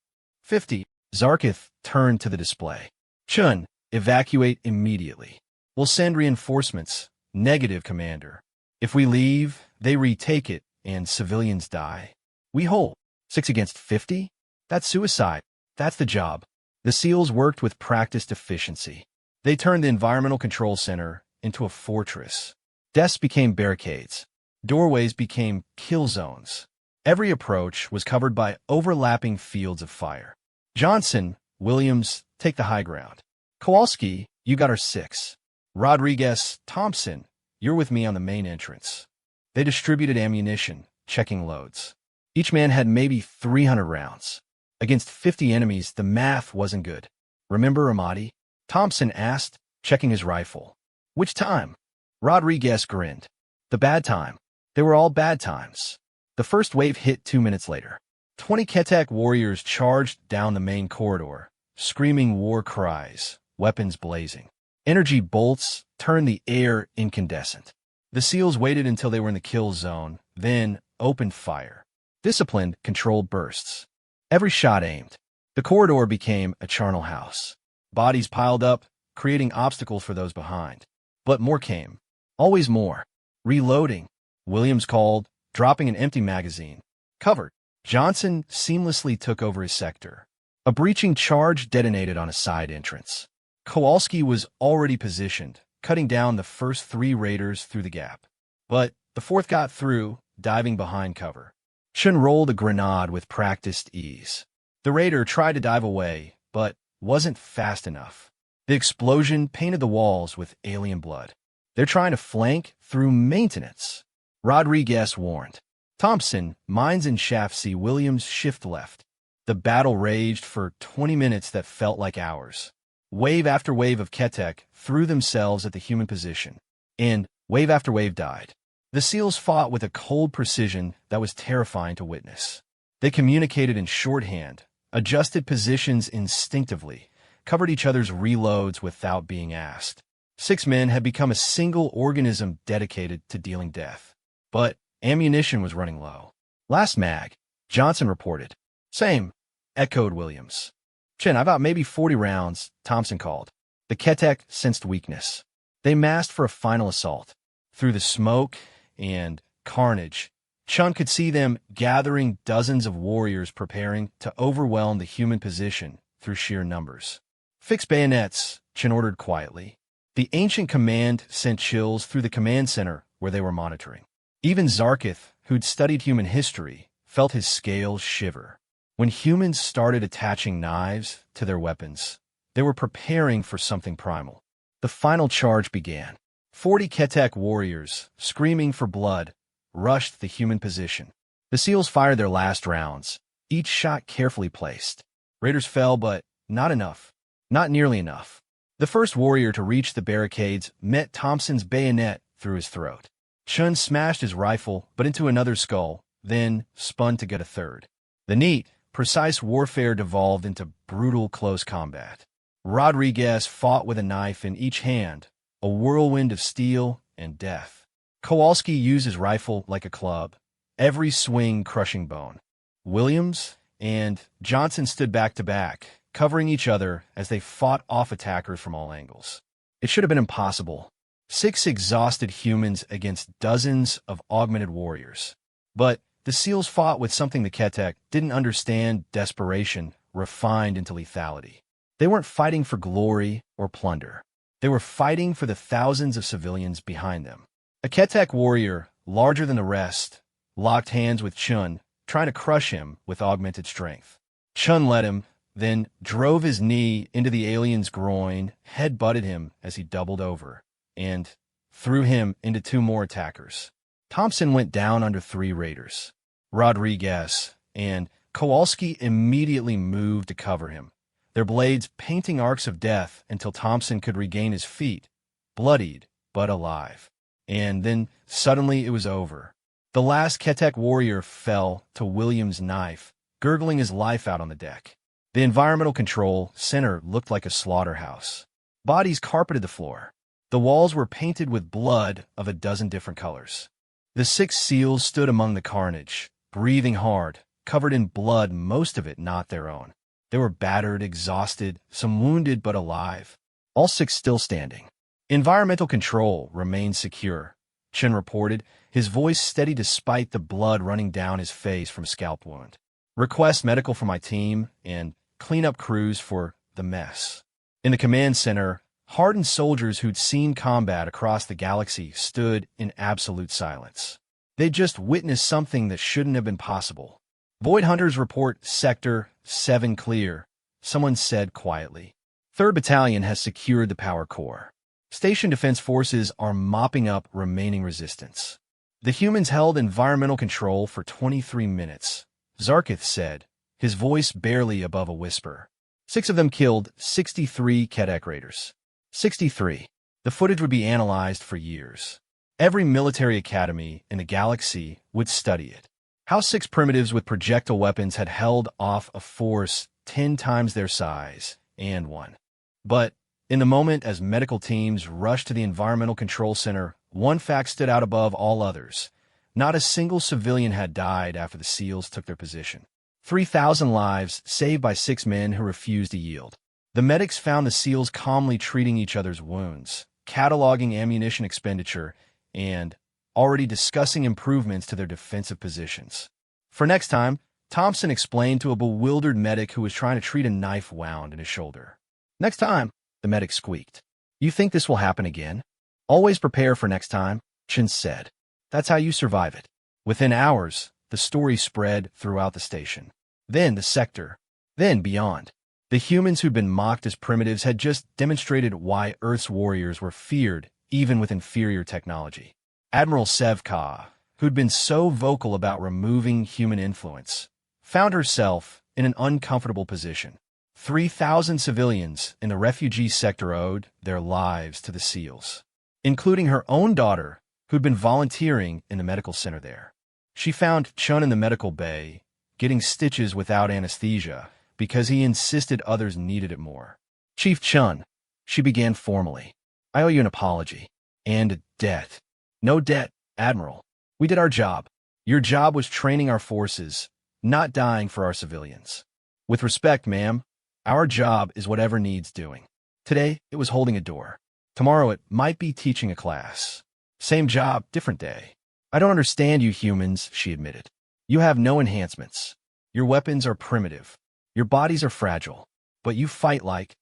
50. Zarkith turned to the display. Chun, evacuate immediately. We'll send reinforcements. Negative, Commander. If we leave, they retake it, and civilians die. We hold. 6 against 50? That's suicide. That's the job. The SEALs worked with practiced efficiency. They turned the Environmental Control Center into a fortress. Desks became barricades. Doorways became kill zones. Every approach was covered by overlapping fields of fire. Johnson, Williams, take the high ground. Kowalski, you got our 6. Rodriguez, Thompson, you're with me on the main entrance. They distributed ammunition, checking loads. Each man had maybe 300 rounds. Against 50 enemies, the math wasn't good. Remember Amati? Thompson asked, checking his rifle. Which time? Rodriguez grinned. The bad time. They were all bad times. The first wave hit 2 minutes later. 20 Ketek warriors charged down the main corridor, screaming war cries, weapons blazing. Energy bolts turned the air incandescent. The SEALs waited until they were in the kill zone, then opened fire. Disciplined, controlled bursts. Every shot aimed. The corridor became a charnel house. Bodies piled up, creating obstacles for those behind. But more came. Always more. Reloading. Williams called, dropping an empty magazine. Covered. Johnson seamlessly took over his sector. A breaching charge detonated on a side entrance. Kowalski was already positioned, cutting down the first 3 raiders through the gap. But the 4th got through, diving behind cover. Chun rolled a grenade with practiced ease. The raider tried to dive away, but wasn't fast enough. The explosion painted the walls with alien blood. They're trying to flank through maintenance. Rodriguez warned. Thompson, mines in shaft C. Williams shift left. The battle raged for 20 minutes that felt like hours. Wave after wave of Ketek threw themselves at the human position, and wave after wave died. The SEALs fought with a cold precision that was terrifying to witness. They communicated in shorthand, adjusted positions instinctively, covered each other's reloads without being asked. 6 men had become a single organism dedicated to dealing death. But ammunition was running low. Last mag, Johnson reported. Same, echoed Williams. Chen, I've got maybe 40 rounds, Thompson called. The Ketek sensed weakness. They massed for a final assault. Through the smoke and carnage, Chun could see them gathering dozens of warriors preparing to overwhelm the human position through sheer numbers. Fix bayonets, Chen ordered quietly. The ancient command sent chills through the command center where they were monitoring. Even Zarkith, who'd studied human history, felt his scales shiver. When humans started attaching knives to their weapons, they were preparing for something primal. The final charge began. 40 Ketek warriors, screaming for blood, rushed the human position. The SEALs fired their last rounds, each shot carefully placed. Raiders fell, but not enough. Not nearly enough. The first warrior to reach the barricades met Thompson's bayonet through his throat. Chun smashed his rifle, but into another skull, then spun to get a third. The neat, precise warfare devolved into brutal close combat. Rodriguez fought with a knife in each hand, a whirlwind of steel and death. Kowalski used his rifle like a club, every swing crushing bone. Williams and Johnson stood back to back, covering each other as they fought off attackers from all angles. It should have been impossible. 6 exhausted humans against dozens of augmented warriors. But the SEALs fought with something the Ketek didn't understand: desperation refined into lethality. They weren't fighting for glory or plunder. They were fighting for the thousands of civilians behind them. A Ketek warrior, larger than the rest, locked hands with Chun, trying to crush him with augmented strength. Chun led him, then drove his knee into the alien's groin, head-butted him as he doubled over, and threw him into 2 more attackers. Thompson went down under 3 raiders. Rodriguez and Kowalski immediately moved to cover him, their blades painting arcs of death until Thompson could regain his feet, bloodied but alive. And then suddenly it was over. The last Ketek warrior fell to Williams' knife, gurgling his life out on the deck. The environmental control center looked like a slaughterhouse. Bodies carpeted the floor. The walls were painted with blood of a dozen different colors. The 6 SEALs stood among the carnage, breathing hard, covered in blood, most of it not their own. They were battered, exhausted, some wounded but alive. All 6 still standing. Environmental control remained secure, Chen reported, his voice steady despite the blood running down his face from a scalp wound. Request medical for my team and cleanup crews for the mess. In the command center, hardened soldiers who'd seen combat across the galaxy stood in absolute silence. They'd just witnessed something that shouldn't have been possible. Void Hunters report Sector 7 clear, someone said quietly. 3rd Battalion has secured the power core. Station defense forces are mopping up remaining resistance. The humans held environmental control for 23 minutes, Zarkith said, his voice barely above a whisper. 6 of them killed 63 Ketek raiders. 63. The footage would be analyzed for years. Every military academy in the galaxy would study it. How 6 primitives with projectile weapons had held off a force 10 times their size and won. But in the moment as medical teams rushed to the Environmental Control Center, one fact stood out above all others. Not a single civilian had died after the SEALs took their position. 3,000 lives saved by 6 men who refused to yield. The medics found the SEALs calmly treating each other's wounds, cataloging ammunition expenditure, and already discussing improvements to their defensive positions. For next time, Thompson explained to a bewildered medic who was trying to treat a knife wound in his shoulder. Next time, the medic squeaked. You think this will happen again? Always prepare for next time, Chin said. That's how you survive it. Within hours, the story spread throughout the station. Then the sector. Then beyond. The humans who'd been mocked as primitives had just demonstrated why Earth's warriors were feared even with inferior technology. Admiral Sevka, who'd been so vocal about removing human influence, found herself in an uncomfortable position. 3,000 civilians in the refugee sector owed their lives to the SEALs, including her own daughter, who'd been volunteering in the medical center there. She found Chun in the medical bay, getting stitches without anesthesia, because he insisted others needed it more. Chief Chun, she began formally. I owe you an apology. And a debt. No debt, Admiral. We did our job. Your job was training our forces, not dying for our civilians. With respect, ma'am, our job is whatever needs doing. Today, it was holding a door. Tomorrow, it might be teaching a class. Same job, different day. I don't understand you humans, she admitted. You have no enhancements. Your weapons are primitive. Your bodies are fragile. But you fight like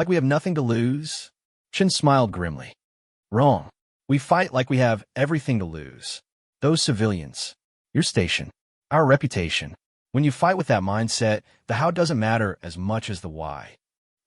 we have nothing to lose? Chin smiled grimly. Wrong. We fight like we have everything to lose. Those civilians. Your station. Our reputation. When you fight with that mindset, the how doesn't matter as much as the why.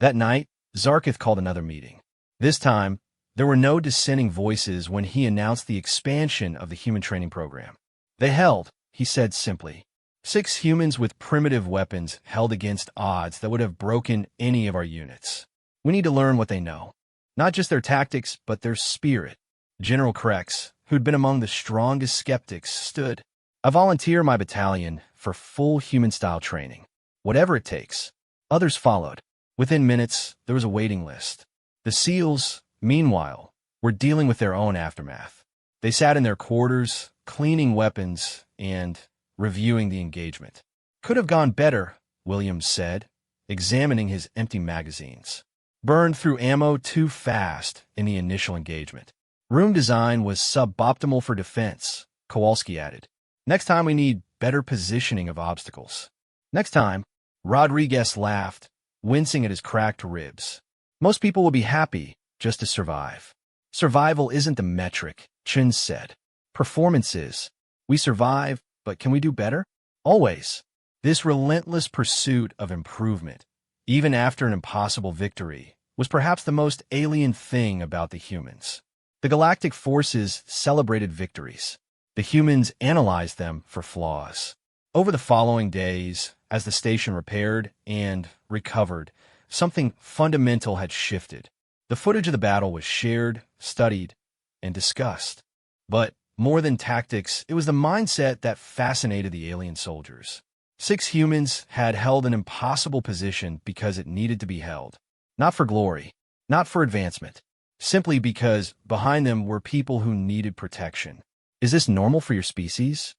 That night, Zarkith called another meeting. This time, there were no dissenting voices when he announced the expansion of the human training program. They held, he said simply. 6 humans with primitive weapons held against odds that would have broken any of our units. We need to learn what they know. Not just their tactics, but their spirit. General Krex, who'd been among the strongest skeptics, stood. I volunteer my battalion for full human-style training. Whatever it takes. Others followed. Within minutes, there was a waiting list. The SEALs, meanwhile, were dealing with their own aftermath. They sat in their quarters, cleaning weapons and reviewing the engagement. Could have gone better, Williams said, examining his empty magazines. Burned through ammo too fast in the initial engagement. Room design was suboptimal for defense, Kowalski added. Next time we need better positioning of obstacles. Next time, Rodriguez laughed, wincing at his cracked ribs. Most people will be happy just to survive. Survival isn't the metric, Chin said. Performance is. We survive, but can we do better? Always. This relentless pursuit of improvement, even after an impossible victory, was perhaps the most alien thing about the humans. The galactic forces celebrated victories. The humans analyzed them for flaws. Over the following days, as the station repaired and recovered, something fundamental had shifted. The footage of the battle was shared, studied, and discussed. But more than tactics, it was the mindset that fascinated the alien soldiers. 6 humans had held an impossible position because it needed to be held. Not for glory, not for advancement, simply because behind them were people who needed protection. Is this normal for your species?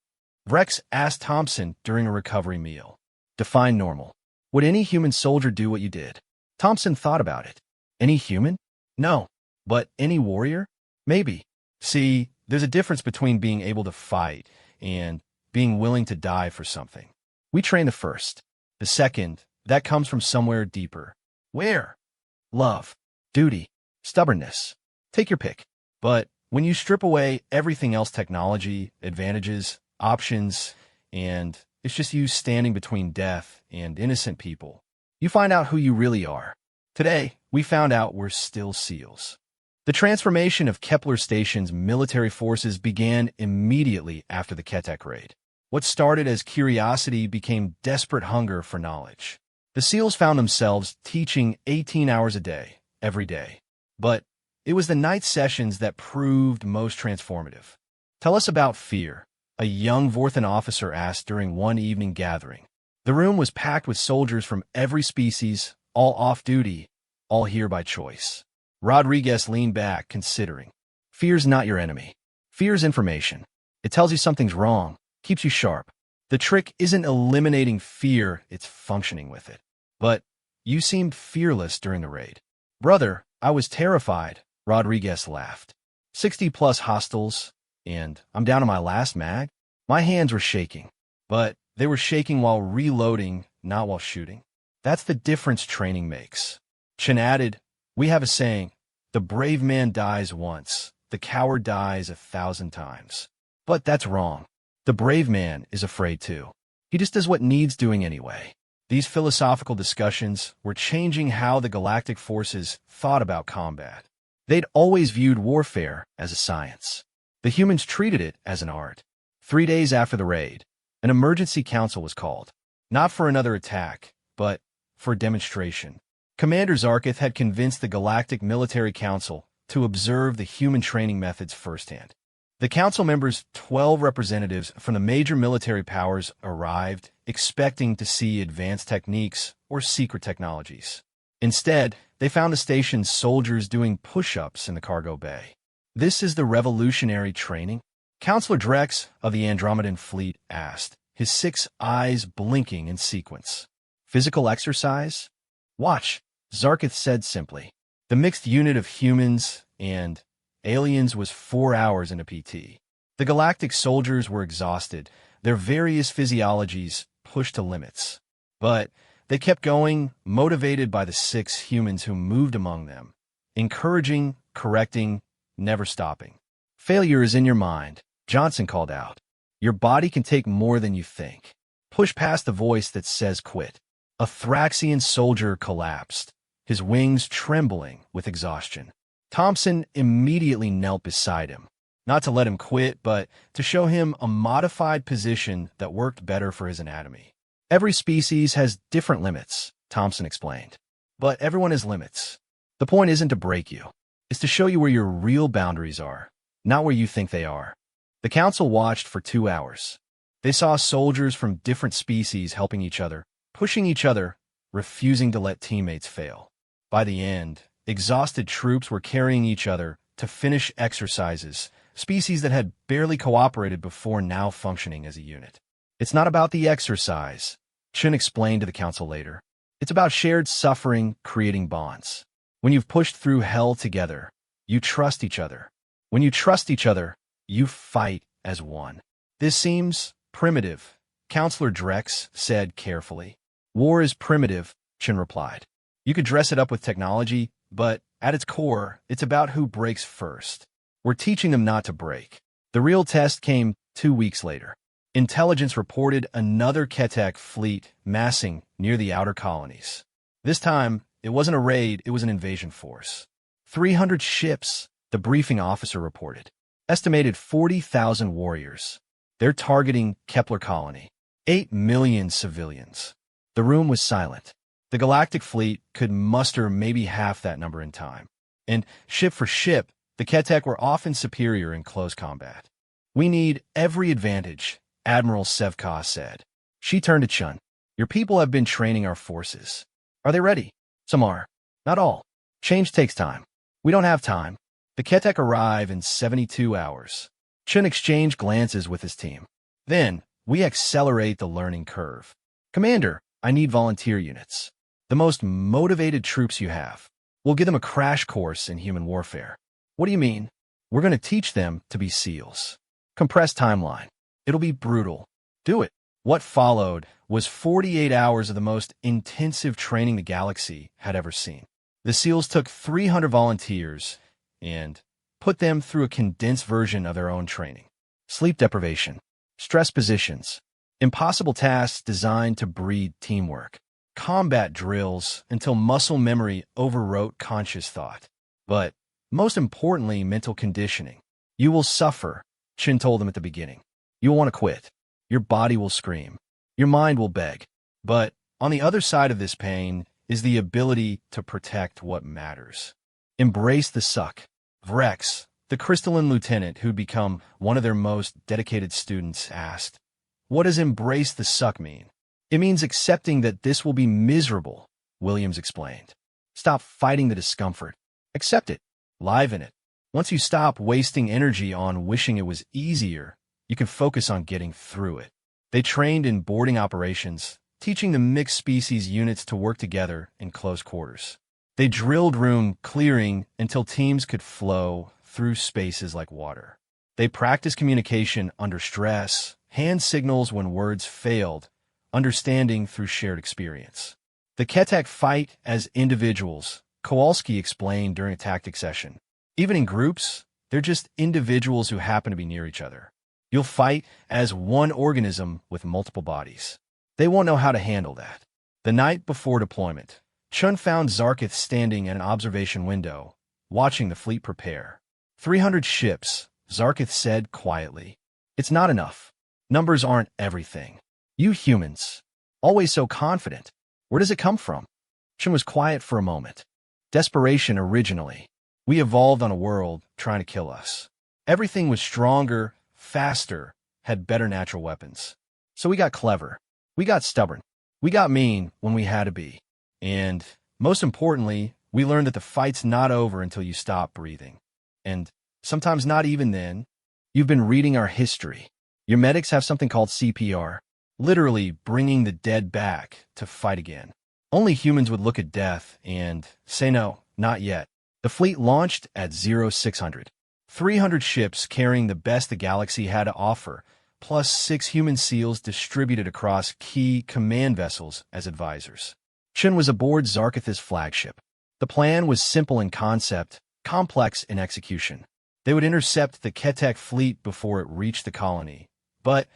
Rex asked Thompson during a recovery meal. Define normal. Would any human soldier do what you did? Thompson thought about it. Any human? No. But any warrior? Maybe. See, there's a difference between being able to fight and being willing to die for something. We train the first. The second, that comes from somewhere deeper. Where? Love, duty, stubbornness. Take your pick. But when you strip away everything else, technology, advantages, options, and it's just you standing between death and innocent people, you find out who you really are. Today, we found out we're still SEALs. The transformation of Kepler Station's military forces began immediately after the Ketek raid. What started as curiosity became desperate hunger for knowledge. The SEALs found themselves teaching 18 hours a day, every day. But it was the night sessions that proved most transformative. Tell us about fear, a young Vorthan officer asked during one evening gathering. The room was packed with soldiers from every species, all off-duty, all here by choice. Rodriguez leaned back, considering. Fear's not your enemy. Fear's information. It tells you something's wrong, keeps you sharp. The trick isn't eliminating fear, it's functioning with it. But you seemed fearless during the raid. Brother, I was terrified, Rodriguez laughed. 60+ hostiles, and I'm down to my last mag. My hands were shaking, but they were shaking while reloading, not while shooting. That's the difference training makes. Chen added, we have a saying, the brave man dies once, the coward dies 1,000 times. But that's wrong. The brave man is afraid too. He just does what needs doing anyway. These philosophical discussions were changing how the galactic forces thought about combat. They'd always viewed warfare as a science. The humans treated it as an art. 3 days after the raid, an emergency council was called. Not for another attack, but for a demonstration. Commander Zarkith had convinced the Galactic Military Council to observe the human training methods firsthand. The council members, 12 representatives from the major military powers, arrived, expecting to see advanced techniques or secret technologies. Instead, they found the station's soldiers doing push-ups in the cargo bay. This is the revolutionary training? Counselor Drex of the Andromedan fleet asked, his 6 eyes blinking in sequence. Physical exercise? Watch, Zarkith said simply. The mixed unit of humans and aliens was 4 hours into PT. The galactic soldiers were exhausted, their various physiologies pushed to limits. But they kept going, motivated by the 6 humans who moved among them, encouraging, correcting, never stopping. Failure is in your mind, Johnson called out. Your body can take more than you think. Push past the voice that says quit. A Thraxian soldier collapsed, his wings trembling with exhaustion. Thompson immediately knelt beside him, not to let him quit, but to show him a modified position that worked better for his anatomy. Every species has different limits, Thompson explained. But everyone has limits. The point isn't to break you. It's to show you where your real boundaries are, not where you think they are. The council watched for 2 hours. They saw soldiers from different species helping each other, pushing each other, refusing to let teammates fail. By the end, exhausted troops were carrying each other to finish exercises, species that had barely cooperated before now functioning as a unit. It's not about the exercise, Chen explained to the council later. It's about shared suffering, creating bonds. When you've pushed through hell together, you trust each other. When you trust each other, you fight as one. This seems primitive, Counselor Drex said carefully. War is primitive, Chen replied. You could dress it up with technology, but at its core, it's about who breaks first. We're teaching them not to break. The real test came 2 weeks later. Intelligence reported another Ketek fleet massing near the outer colonies. This time, it wasn't a raid, it was an invasion force. 300 ships, the briefing officer reported. Estimated 40,000 warriors. They're targeting Kepler colony. 8 million civilians. The room was silent. The Galactic fleet could muster maybe half that number in time. And ship for ship, the Ketek were often superior in close combat. We need every advantage, Admiral Sevka said. She turned to Chun. Your people have been training our forces. Are they ready? Some are. Not all. Change takes time. We don't have time. The Ketek arrive in 72 hours. Chun exchanged glances with his team. Then, we accelerate the learning curve. Commander, I need volunteer units. The most motivated troops you have. We'll give them a crash course in human warfare. What do you mean? We're going to teach them to be SEALs. Compressed timeline. It'll be brutal. Do it. What followed was 48 hours of the most intensive training the galaxy had ever seen. The SEALs took 300 volunteers and put them through a condensed version of their own training. Sleep deprivation, stress positions, impossible tasks designed to breed teamwork, combat drills until muscle memory overwrote conscious thought. But most importantly, mental conditioning. You will suffer, Chin told them at the beginning. You'll want to quit. Your body will scream. Your mind will beg. But on the other side of this pain is the ability to protect what matters. Embrace the suck. Vrex, the crystalline lieutenant who'd become one of their most dedicated students, asked, "What does embrace the suck mean?" "It means accepting that this will be miserable," Williams explained. "Stop fighting the discomfort. Accept it. Live in it. Once you stop wasting energy on wishing it was easier, you can focus on getting through it." They trained in boarding operations, teaching the mixed species units to work together in close quarters. They drilled room clearing until teams could flow through spaces like water. They practiced communication under stress, hand signals when words failed, understanding through shared experience. The Ketek fight as individuals, Kowalski explained during a tactics session. Even in groups, they're just individuals who happen to be near each other. You'll fight as one organism with multiple bodies. They won't know how to handle that. The night before deployment, Chun found Zarkith standing at an observation window, watching the fleet prepare. 300 ships, Zarkith said quietly. It's not enough. Numbers aren't everything. You humans, always so confident. Where does it come from? Chun was quiet for a moment. Desperation originally. We evolved on a world trying to kill us. Everything was stronger, faster, had better natural weapons. So we got clever. We got stubborn. We got mean when we had to be. And, most importantly, we learned that the fight's not over until you stop breathing. And sometimes not even then. You've been reading our history. Your medics have something called CPR, literally bringing the dead back to fight again. Only humans would look at death and say no, not yet. The fleet launched at 0600. 300 ships carrying the best the galaxy had to offer, plus 6 human SEALs distributed across key command vessels as advisors. Chen was aboard Zarkith's flagship. The plan was simple in concept, complex in execution. They would intercept the Ketek fleet before it reached the colony, but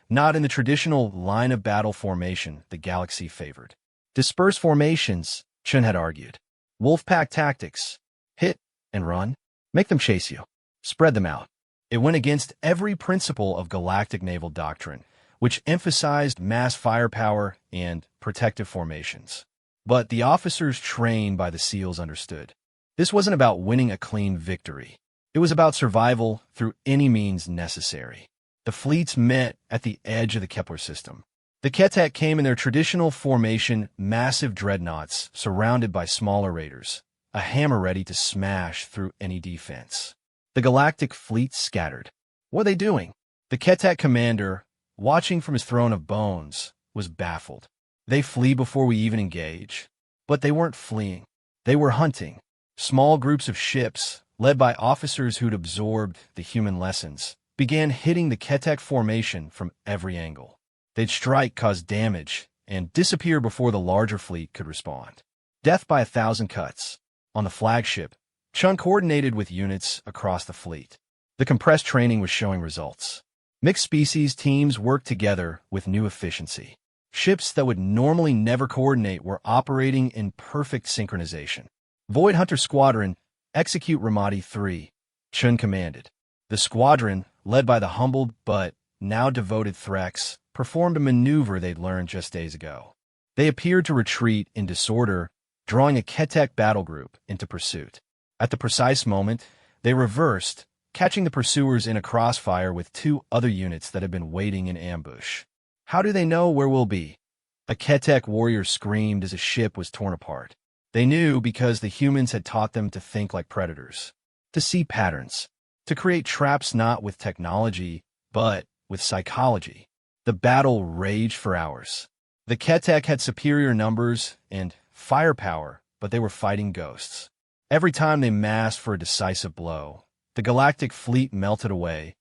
not in the traditional line-of-battle formation the galaxy favored. Disperse formations, Chen had argued. Wolfpack tactics. Hit and run. Make them chase you. Spread them out. It went against every principle of galactic naval doctrine, which emphasized mass firepower and protective formations. But the officers trained by the SEALs understood. This wasn't about winning a clean victory. It was about survival through any means necessary. The fleets met at the edge of the Kepler system. The Ketek came in their traditional formation, massive dreadnoughts surrounded by smaller raiders, a hammer ready to smash through any defense. The Galactic fleet scattered. What are they doing? The Ketek commander, watching from his throne of bones, was baffled. They flee before we even engage. But they weren't fleeing. They were hunting. Small groups of ships, led by officers who'd absorbed the human lessons, began hitting the Ketek formation from every angle. They'd strike, cause damage, and disappear before the larger fleet could respond. Death by 1,000 cuts. On the flagship, Chun coordinated with units across the fleet. The compressed training was showing results. Mixed species teams worked together with new efficiency. Ships that would normally never coordinate were operating in perfect synchronization. Void Hunter Squadron, execute Ramadi 3, Chun commanded. The squadron, led by the humbled but now devoted Threx, performed a maneuver they'd learned just days ago. They appeared to retreat in disorder, drawing a Ketek battle group into pursuit. At the precise moment, they reversed, catching the pursuers in a crossfire with 2 other units that had been waiting in ambush. How do they know where we'll be? A Ketek warrior screamed as a ship was torn apart. They knew because the humans had taught them to think like predators, to see patterns, to create traps not with technology, but with psychology. The battle raged for hours. The Ketek had superior numbers and firepower, but they were fighting ghosts. Every time they massed for a decisive blow, the Galactic fleet melted away,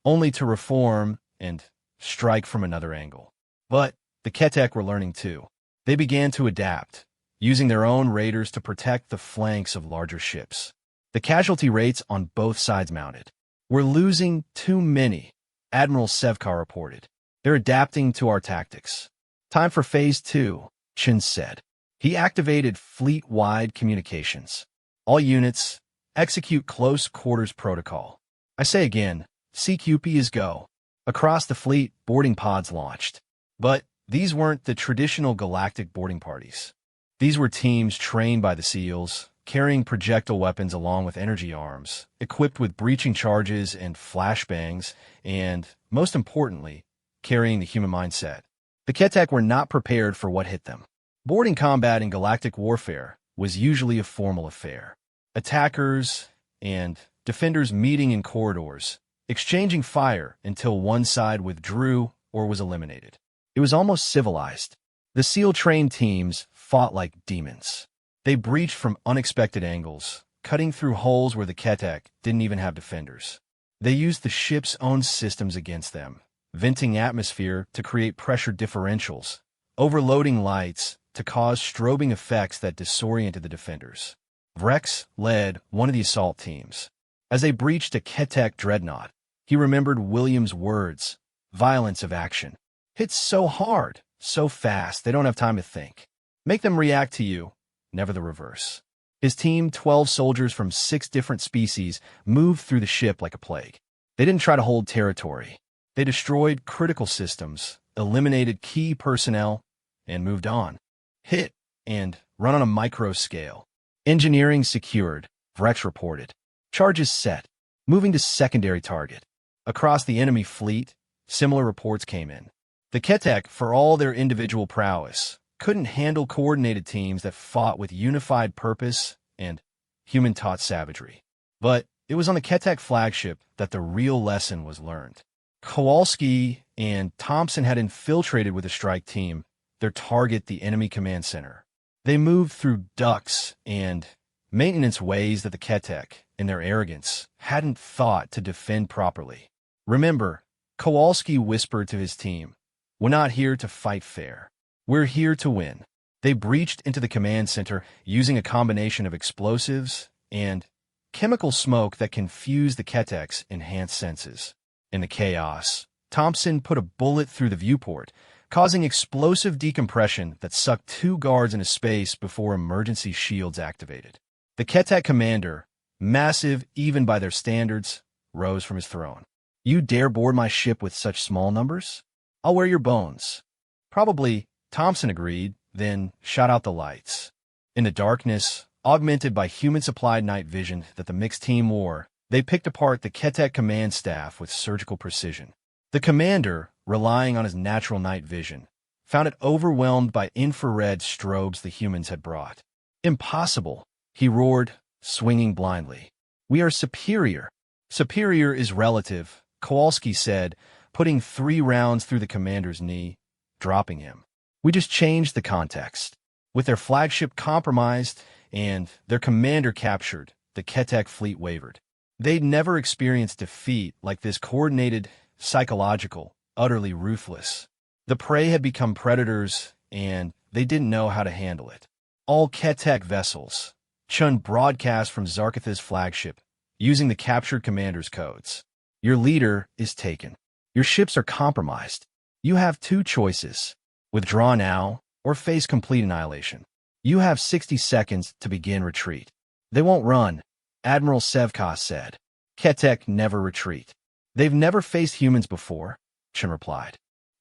only to reform and strike from another angle. But the Ketek were learning too. They began to adapt, using their own raiders to protect the flanks of larger ships. The casualty rates on both sides mounted. We're losing too many, Admiral Sevkar reported. They're adapting to our tactics. Time for Phase 2, Chin said. He activated fleet-wide communications. All units, execute close quarters protocol. I say again, CQP is go. Across the fleet, boarding pods launched. But these weren't the traditional galactic boarding parties. These were teams trained by the SEALs, carrying projectile weapons along with energy arms, equipped with breaching charges and flashbangs, and, most importantly, carrying the human mindset. The Ketek were not prepared for what hit them. Boarding combat in galactic warfare was usually a formal affair. Attackers and defenders meeting in corridors, exchanging fire until one side withdrew or was eliminated. It was almost civilized. The SEAL-trained teams fought like demons. They breached from unexpected angles, cutting through holes where the Ketek didn't even have defenders. They used the ship's own systems against them, venting atmosphere to create pressure differentials, overloading lights to cause strobing effects that disoriented the defenders. Vrex led one of the assault teams. As they breached a Ketek dreadnought, he remembered William's words, violence of action. Hit so hard, so fast, they don't have time to think. Make them react to you, never the reverse. His team, 12 soldiers from 6 different species, moved through the ship like a plague. They didn't try to hold territory. They destroyed critical systems, eliminated key personnel, and moved on. Hit and run on a micro scale. Engineering secured, Vrex reported. Charges set. Moving to secondary target. Across the enemy fleet, similar reports came in. The Ketek, for all their individual prowess, couldn't handle coordinated teams that fought with unified purpose and human-taught savagery. But it was on the Ketek flagship that the real lesson was learned. Kowalski and Thompson had infiltrated with the strike team, their target the enemy command center. They moved through ducts and maintenance ways that the Ketek, in their arrogance, hadn't thought to defend properly. Remember, Kowalski whispered to his team, "We're not here to fight fair. We're here to win." They breached into the command center using a combination of explosives and chemical smoke that confused the Ketek's enhanced senses. In the chaos, Thompson put a bullet through the viewport, causing explosive decompression that sucked 2 guards into space before emergency shields activated. The Ketek commander, massive even by their standards, rose from his throne. "You dare board my ship with such small numbers? I'll wear your bones." Probably, Thompson agreed, then shot out the lights. In the darkness, augmented by human-supplied night vision that the mixed team wore, they picked apart the Ketek command staff with surgical precision. The commander, relying on his natural night vision, found it overwhelmed by infrared strobes the humans had brought. "Impossible," he roared, swinging blindly. "We are superior." Superior is relative, Kowalski said, putting 3 rounds through the commander's knee, dropping him. We just changed the context. With their flagship compromised and their commander captured, the Ketek fleet wavered. They'd never experienced defeat like this: coordinated, psychological, utterly ruthless. The prey had become predators, and they didn't know how to handle it. All Ketek vessels. Chun broadcast from Zarkith's flagship, using the captured commander's codes. Your leader is taken. Your ships are compromised. You have 2 choices: withdraw now or face complete annihilation. You have 60 seconds to begin retreat. They won't run, Admiral Sevkos said. Ketek never retreat. They've never faced humans before, Chun replied.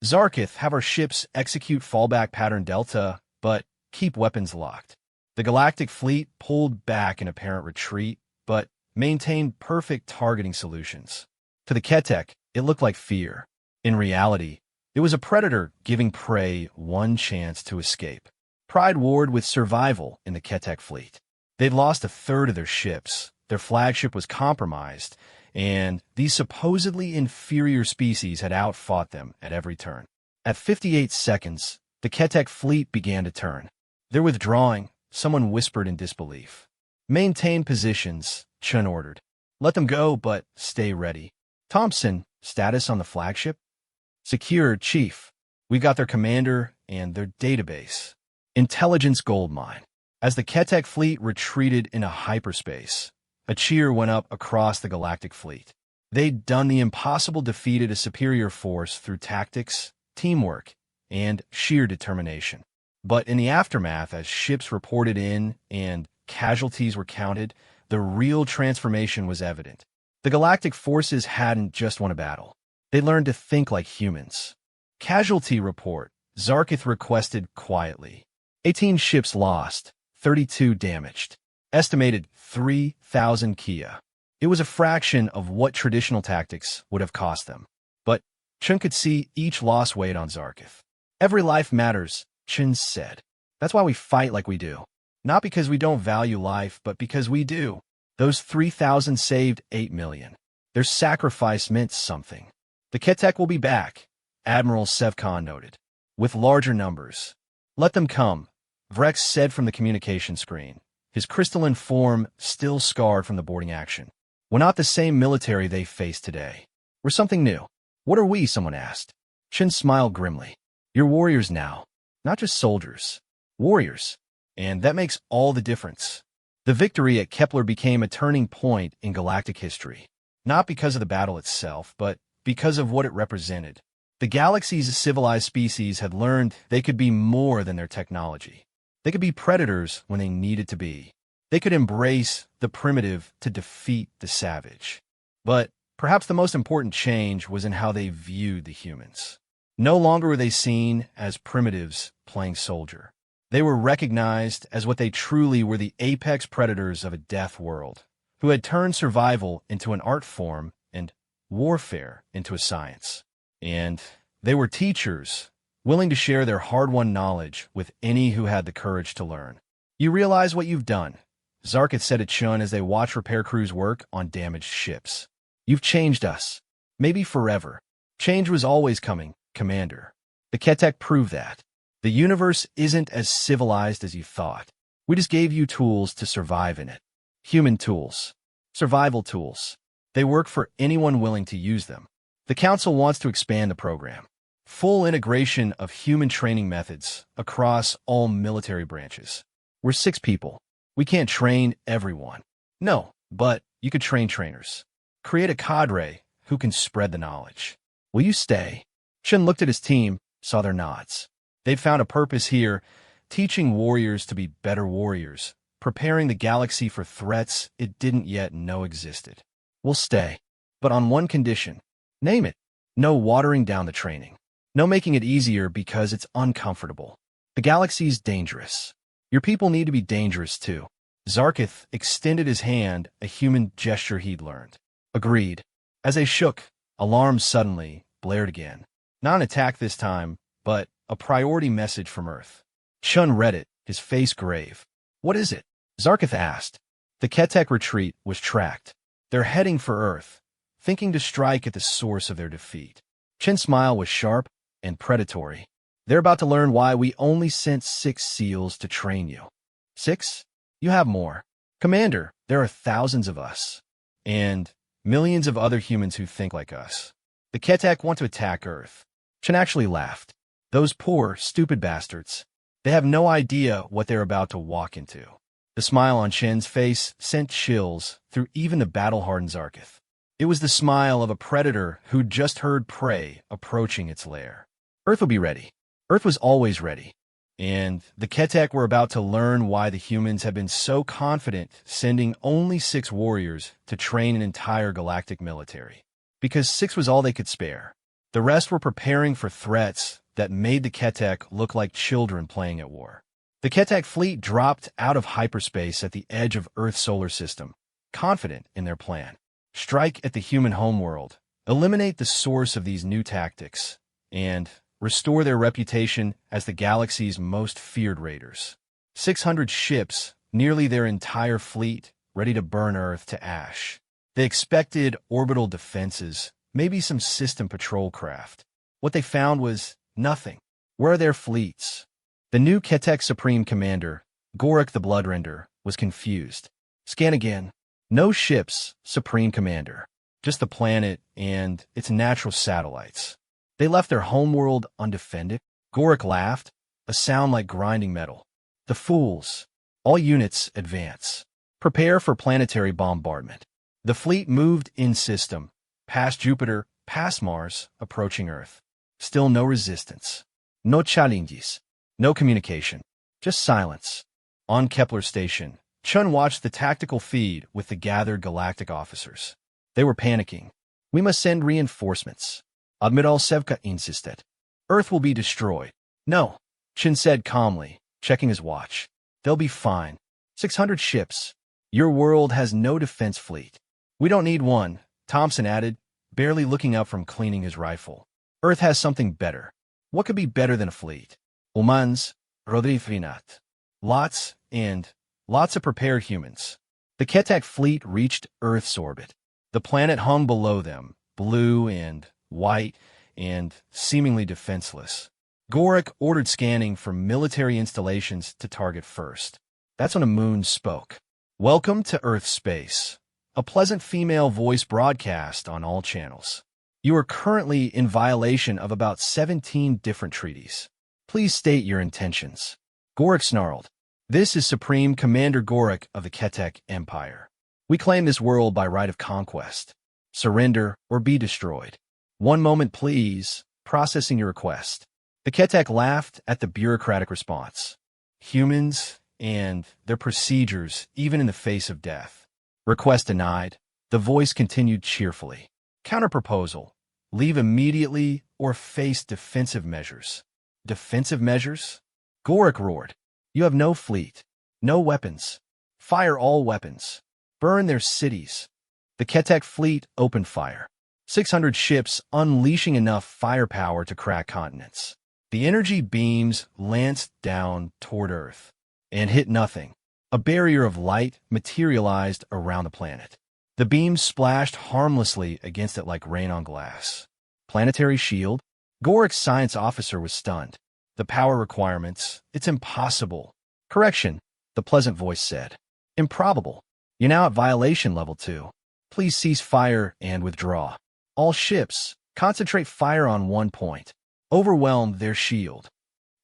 Zarkith have our ships execute fallback pattern Delta, but keep weapons locked. The Galactic fleet pulled back in apparent retreat, but maintained perfect targeting solutions. To the Ketek, it looked like fear. In reality, it was a predator giving prey one chance to escape. Pride warred with survival in the Ketek fleet. They'd lost a third of their ships, their flagship was compromised, and these supposedly inferior species had outfought them at every turn. At 58 seconds, the Ketek fleet began to turn. They're withdrawing, someone whispered in disbelief. Maintain positions, Chun ordered. Let them go, but stay ready. Thompson, status on the flagship? Secure, Chief. We got their commander and their database. Intelligence goldmine. As the Ketek fleet retreated into hyperspace, a cheer went up across the Galactic fleet. They'd done the impossible, defeated a superior force through tactics, teamwork, and sheer determination. But in the aftermath, as ships reported in and casualties were counted, the real transformation was evident. The Galactic forces hadn't just won a battle. They learned to think like humans. Casualty report, Zarkith requested quietly. 18 ships lost, 32 damaged. Estimated 3,000 Kia. It was a fraction of what traditional tactics would have cost them. But Chun could see each loss weighed on Zarkith. Every life matters, Chun said. That's why we fight like we do. Not because we don't value life, but because we do. Those 3,000 saved 8 million. Their sacrifice meant something. The Ketek will be back, Admiral Sevkon noted, with larger numbers. Let them come, Vrex said from the communication screen, his crystalline form still scarred from the boarding action. We're not the same military they face today. We're something new. What are we? Someone asked. Chun smiled grimly. You're warriors now, not just soldiers. Warriors. And that makes all the difference. The victory at Kepler became a turning point in galactic history. Not because of the battle itself, but because of what it represented. The galaxy's civilized species had learned they could be more than their technology. They could be predators when they needed to be. They could embrace the primitive to defeat the savage. But perhaps the most important change was in how they viewed the humans. No longer were they seen as primitives playing soldier. They were recognized as what they truly were: the apex predators of a death world, who had turned survival into an art form and warfare into a science. And they were teachers, willing to share their hard-won knowledge with any who had the courage to learn. You realize what you've done, Zarkith said to Chun as they watched repair crews work on damaged ships. You've changed us. Maybe forever. Change was always coming, Commander. The Ketek proved that. The universe isn't as civilized as you thought. We just gave you tools to survive in it. Human tools. Survival tools. They work for anyone willing to use them. The Council wants to expand the program. Full integration of human training methods across all military branches. We're 6 people. We can't train everyone. No, but you could train trainers. Create a cadre who can spread the knowledge. Will you stay? Chun looked at his team, saw their nods. They'd found a purpose here, teaching warriors to be better warriors, preparing the galaxy for threats it didn't yet know existed. We'll stay, but on one condition. Name it. No watering down the training. No making it easier because it's uncomfortable. The galaxy's dangerous. Your people need to be dangerous too. Zarkith extended his hand, a human gesture he'd learned. Agreed. As they shook, alarms suddenly blared again. Not an attack this time, but a priority message from Earth. Chun read it, his face grave. What is it? Zarkith asked. The Ketek retreat was tracked. They're heading for Earth, thinking to strike at the source of their defeat. Chin's smile was sharp and predatory. They're about to learn why we only sent 6 SEALs to train you. 6? You have more. Commander, there are thousands of us. And millions of other humans who think like us. The Ketek want to attack Earth. Chin actually laughed. Those poor, stupid bastards. They have no idea what they're about to walk into. The smile on Chin's face sent chills through even the battle-hardened Zarkith. It was the smile of a predator who'd just heard prey approaching its lair. Earth will be ready. Earth was always ready. And the Ketek were about to learn why the humans have been so confident sending only 6 warriors to train an entire galactic military. Because 6 was all they could spare. The rest were preparing for threats that made the Ketek look like children playing at war. The Ketek fleet dropped out of hyperspace at the edge of Earth's solar system, confident in their plan. Strike at the human homeworld, eliminate the source of these new tactics, and restore their reputation as the galaxy's most feared raiders. 600 ships, nearly their entire fleet, ready to burn Earth to ash. They expected orbital defenses, maybe some system patrol craft. What they found was nothing. Where are their fleets? The new Ketek Supreme Commander, Gorik the Bloodrender, was confused. Scan again. No ships, Supreme Commander. Just the planet and its natural satellites. They left their homeworld undefended. Gorik laughed, a sound like grinding metal. The fools. All units advance. Prepare for planetary bombardment. The fleet moved in system, past Jupiter, past Mars, approaching Earth. Still no resistance. No challenges. No communication. Just silence. On Kepler Station, Chun watched the tactical feed with the gathered galactic officers. They were panicking. We must send reinforcements. Admiral Sevka insisted. Earth will be destroyed. No, Chin said calmly, checking his watch. They'll be fine. 600 ships. Your world has no defense fleet. We don't need one, Thompson added, barely looking up from cleaning his rifle. Earth has something better. What could be better than a fleet? Humans, Rodrifinat. Lots and lots of prepared humans. The Ketek fleet reached Earth's orbit. The planet hung below them, blue and white, and seemingly defenseless. Gorik ordered scanning for military installations to target first. That's when a moon spoke. Welcome to Earth space. A pleasant female voice broadcast on all channels. You are currently in violation of about 17 different treaties. Please state your intentions. Gorik snarled. This is Supreme Commander Gorik of the Ketek Empire. We claim this world by right of conquest. Surrender or be destroyed. One moment, please. Processing your request. The Ketek laughed at the bureaucratic response. Humans and their procedures, even in the face of death. Request denied. The voice continued cheerfully. Counterproposal. Leave immediately or face defensive measures. Defensive measures? Gorik roared. You have no fleet. No weapons. Fire all weapons. Burn their cities. The Ketek fleet opened fire. 600 ships unleashing enough firepower to crack continents. The energy beams lanced down toward Earth and hit nothing. A barrier of light materialized around the planet. The beams splashed harmlessly against it like rain on glass. Planetary shield? Gorik's science officer was stunned. The power requirements, it's impossible. Correction, the pleasant voice said. Improbable. You're now at violation level 2. Please cease fire and withdraw. All ships, concentrate fire on one point. Overwhelm their shield.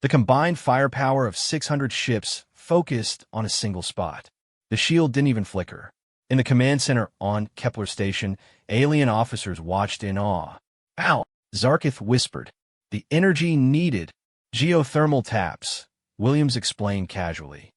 The combined firepower of 600 ships focused on a single spot. The shield didn't even flicker. In the command center on Kepler Station, alien officers watched in awe. Ow! Zarkith whispered. The energy needed. Geothermal taps, Williams explained casually.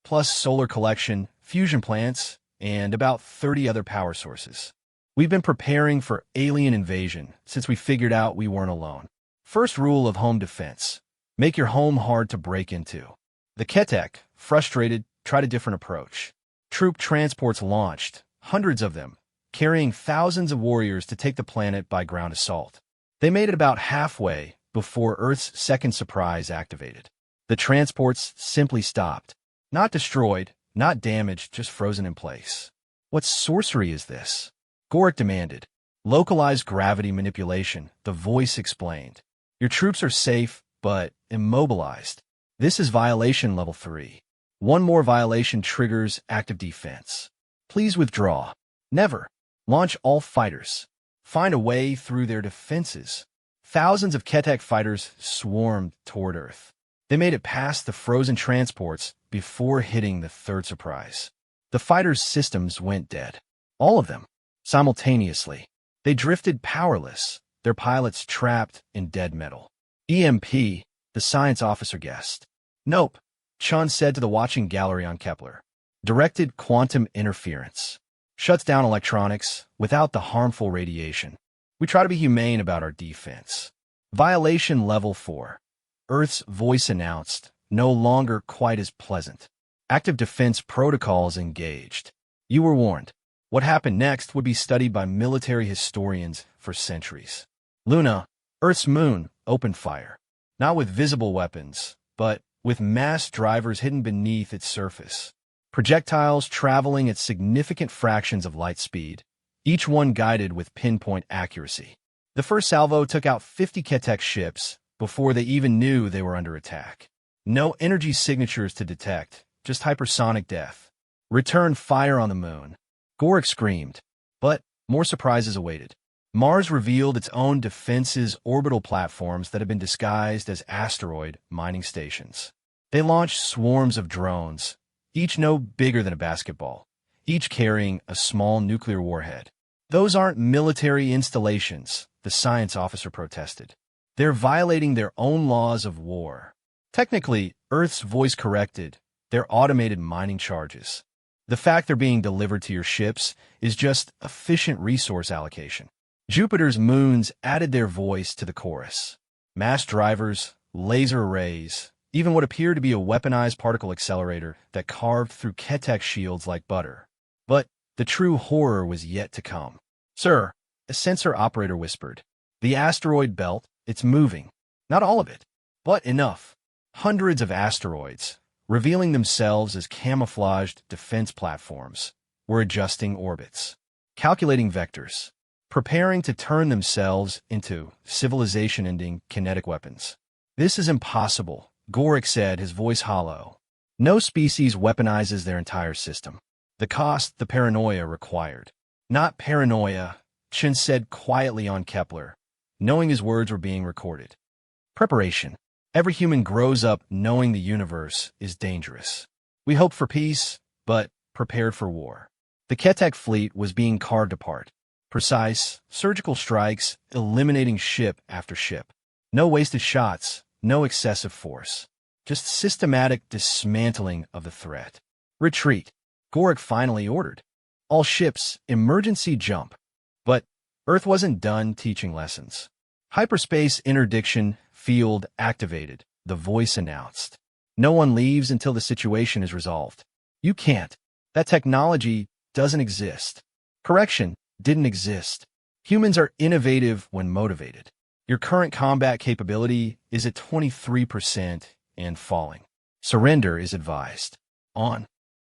Plus solar collection, fusion plants, and about 30 other power sources. We've been preparing for alien invasion since we figured out we weren't alone. First rule of home defense. Make your home hard to break into. The Ketek, frustrated, tried a different approach. Troop transports launched, hundreds of them, carrying thousands of warriors to take the planet by ground assault. They made it about halfway before Earth's second surprise activated. The transports simply stopped. Not destroyed, not damaged, just frozen in place. What sorcery is this? Gorik demanded. Localized gravity manipulation, the voice explained. Your troops are safe, but immobilized. This is violation level 3. One more violation triggers active defense. Please withdraw. Never. Launch all fighters. Find a way through their defenses. Thousands of Ketek fighters swarmed toward Earth. They made it past the frozen transports before hitting the third surprise. The fighters' systems went dead. All of them. Simultaneously. They drifted powerless, their pilots trapped in dead metal. EMP, the science officer guessed. Nope, Chun said to the watching gallery on Kepler. Directed quantum interference. Shuts down electronics without the harmful radiation. We try to be humane about our defense. Violation level 4. Earth's voice announced, no longer quite as pleasant. Active defense protocols engaged. You were warned. What happened next would be studied by military historians for centuries. Luna, Earth's moon, opened fire. Not with visible weapons, but with mass drivers hidden beneath its surface. Projectiles traveling at significant fractions of light speed, each one guided with pinpoint accuracy. The first salvo took out 50 Ketek ships before they even knew they were under attack. No energy signatures to detect, just hypersonic death. Return fire on the moon. Gorek screamed, but more surprises awaited. Mars revealed its own defenses orbital platforms that had been disguised as asteroid mining stations. They launched swarms of drones, each no bigger than a basketball, each carrying a small nuclear warhead. Those aren't military installations, the science officer protested. They're violating their own laws of war. Technically, Earth's voice corrected, they're automated mining charges. The fact they're being delivered to your ships is just efficient resource allocation. Jupiter's moons added their voice to the chorus. Mass drivers, laser arrays, even what appeared to be a weaponized particle accelerator that carved through Ketek shields like butter. But the true horror was yet to come. Sir, a sensor operator whispered. The asteroid belt, it's moving. Not all of it, but enough. Hundreds of asteroids, revealing themselves as camouflaged defense platforms, were adjusting orbits, calculating vectors, preparing to turn themselves into civilization-ending kinetic weapons. This is impossible, Gorek said, his voice hollow. No species weaponizes their entire system. The cost, the paranoia required. Not paranoia, Chen said quietly on Kepler, knowing his words were being recorded. Preparation. Every human grows up knowing the universe is dangerous. We hoped for peace, but prepared for war. The Ketek fleet was being carved apart. Precise, surgical strikes, eliminating ship after ship. No wasted shots, no excessive force. Just systematic dismantling of the threat. Retreat, Gorek finally ordered. All ships, emergency jump. But Earth wasn't done teaching lessons. Hyperspace interdiction field activated, the voice announced. No one leaves until the situation is resolved. You can't. That technology doesn't exist. Correction, didn't exist. Humans are innovative when motivated. Your current combat capability is at 23% and falling. Surrender is advised. On.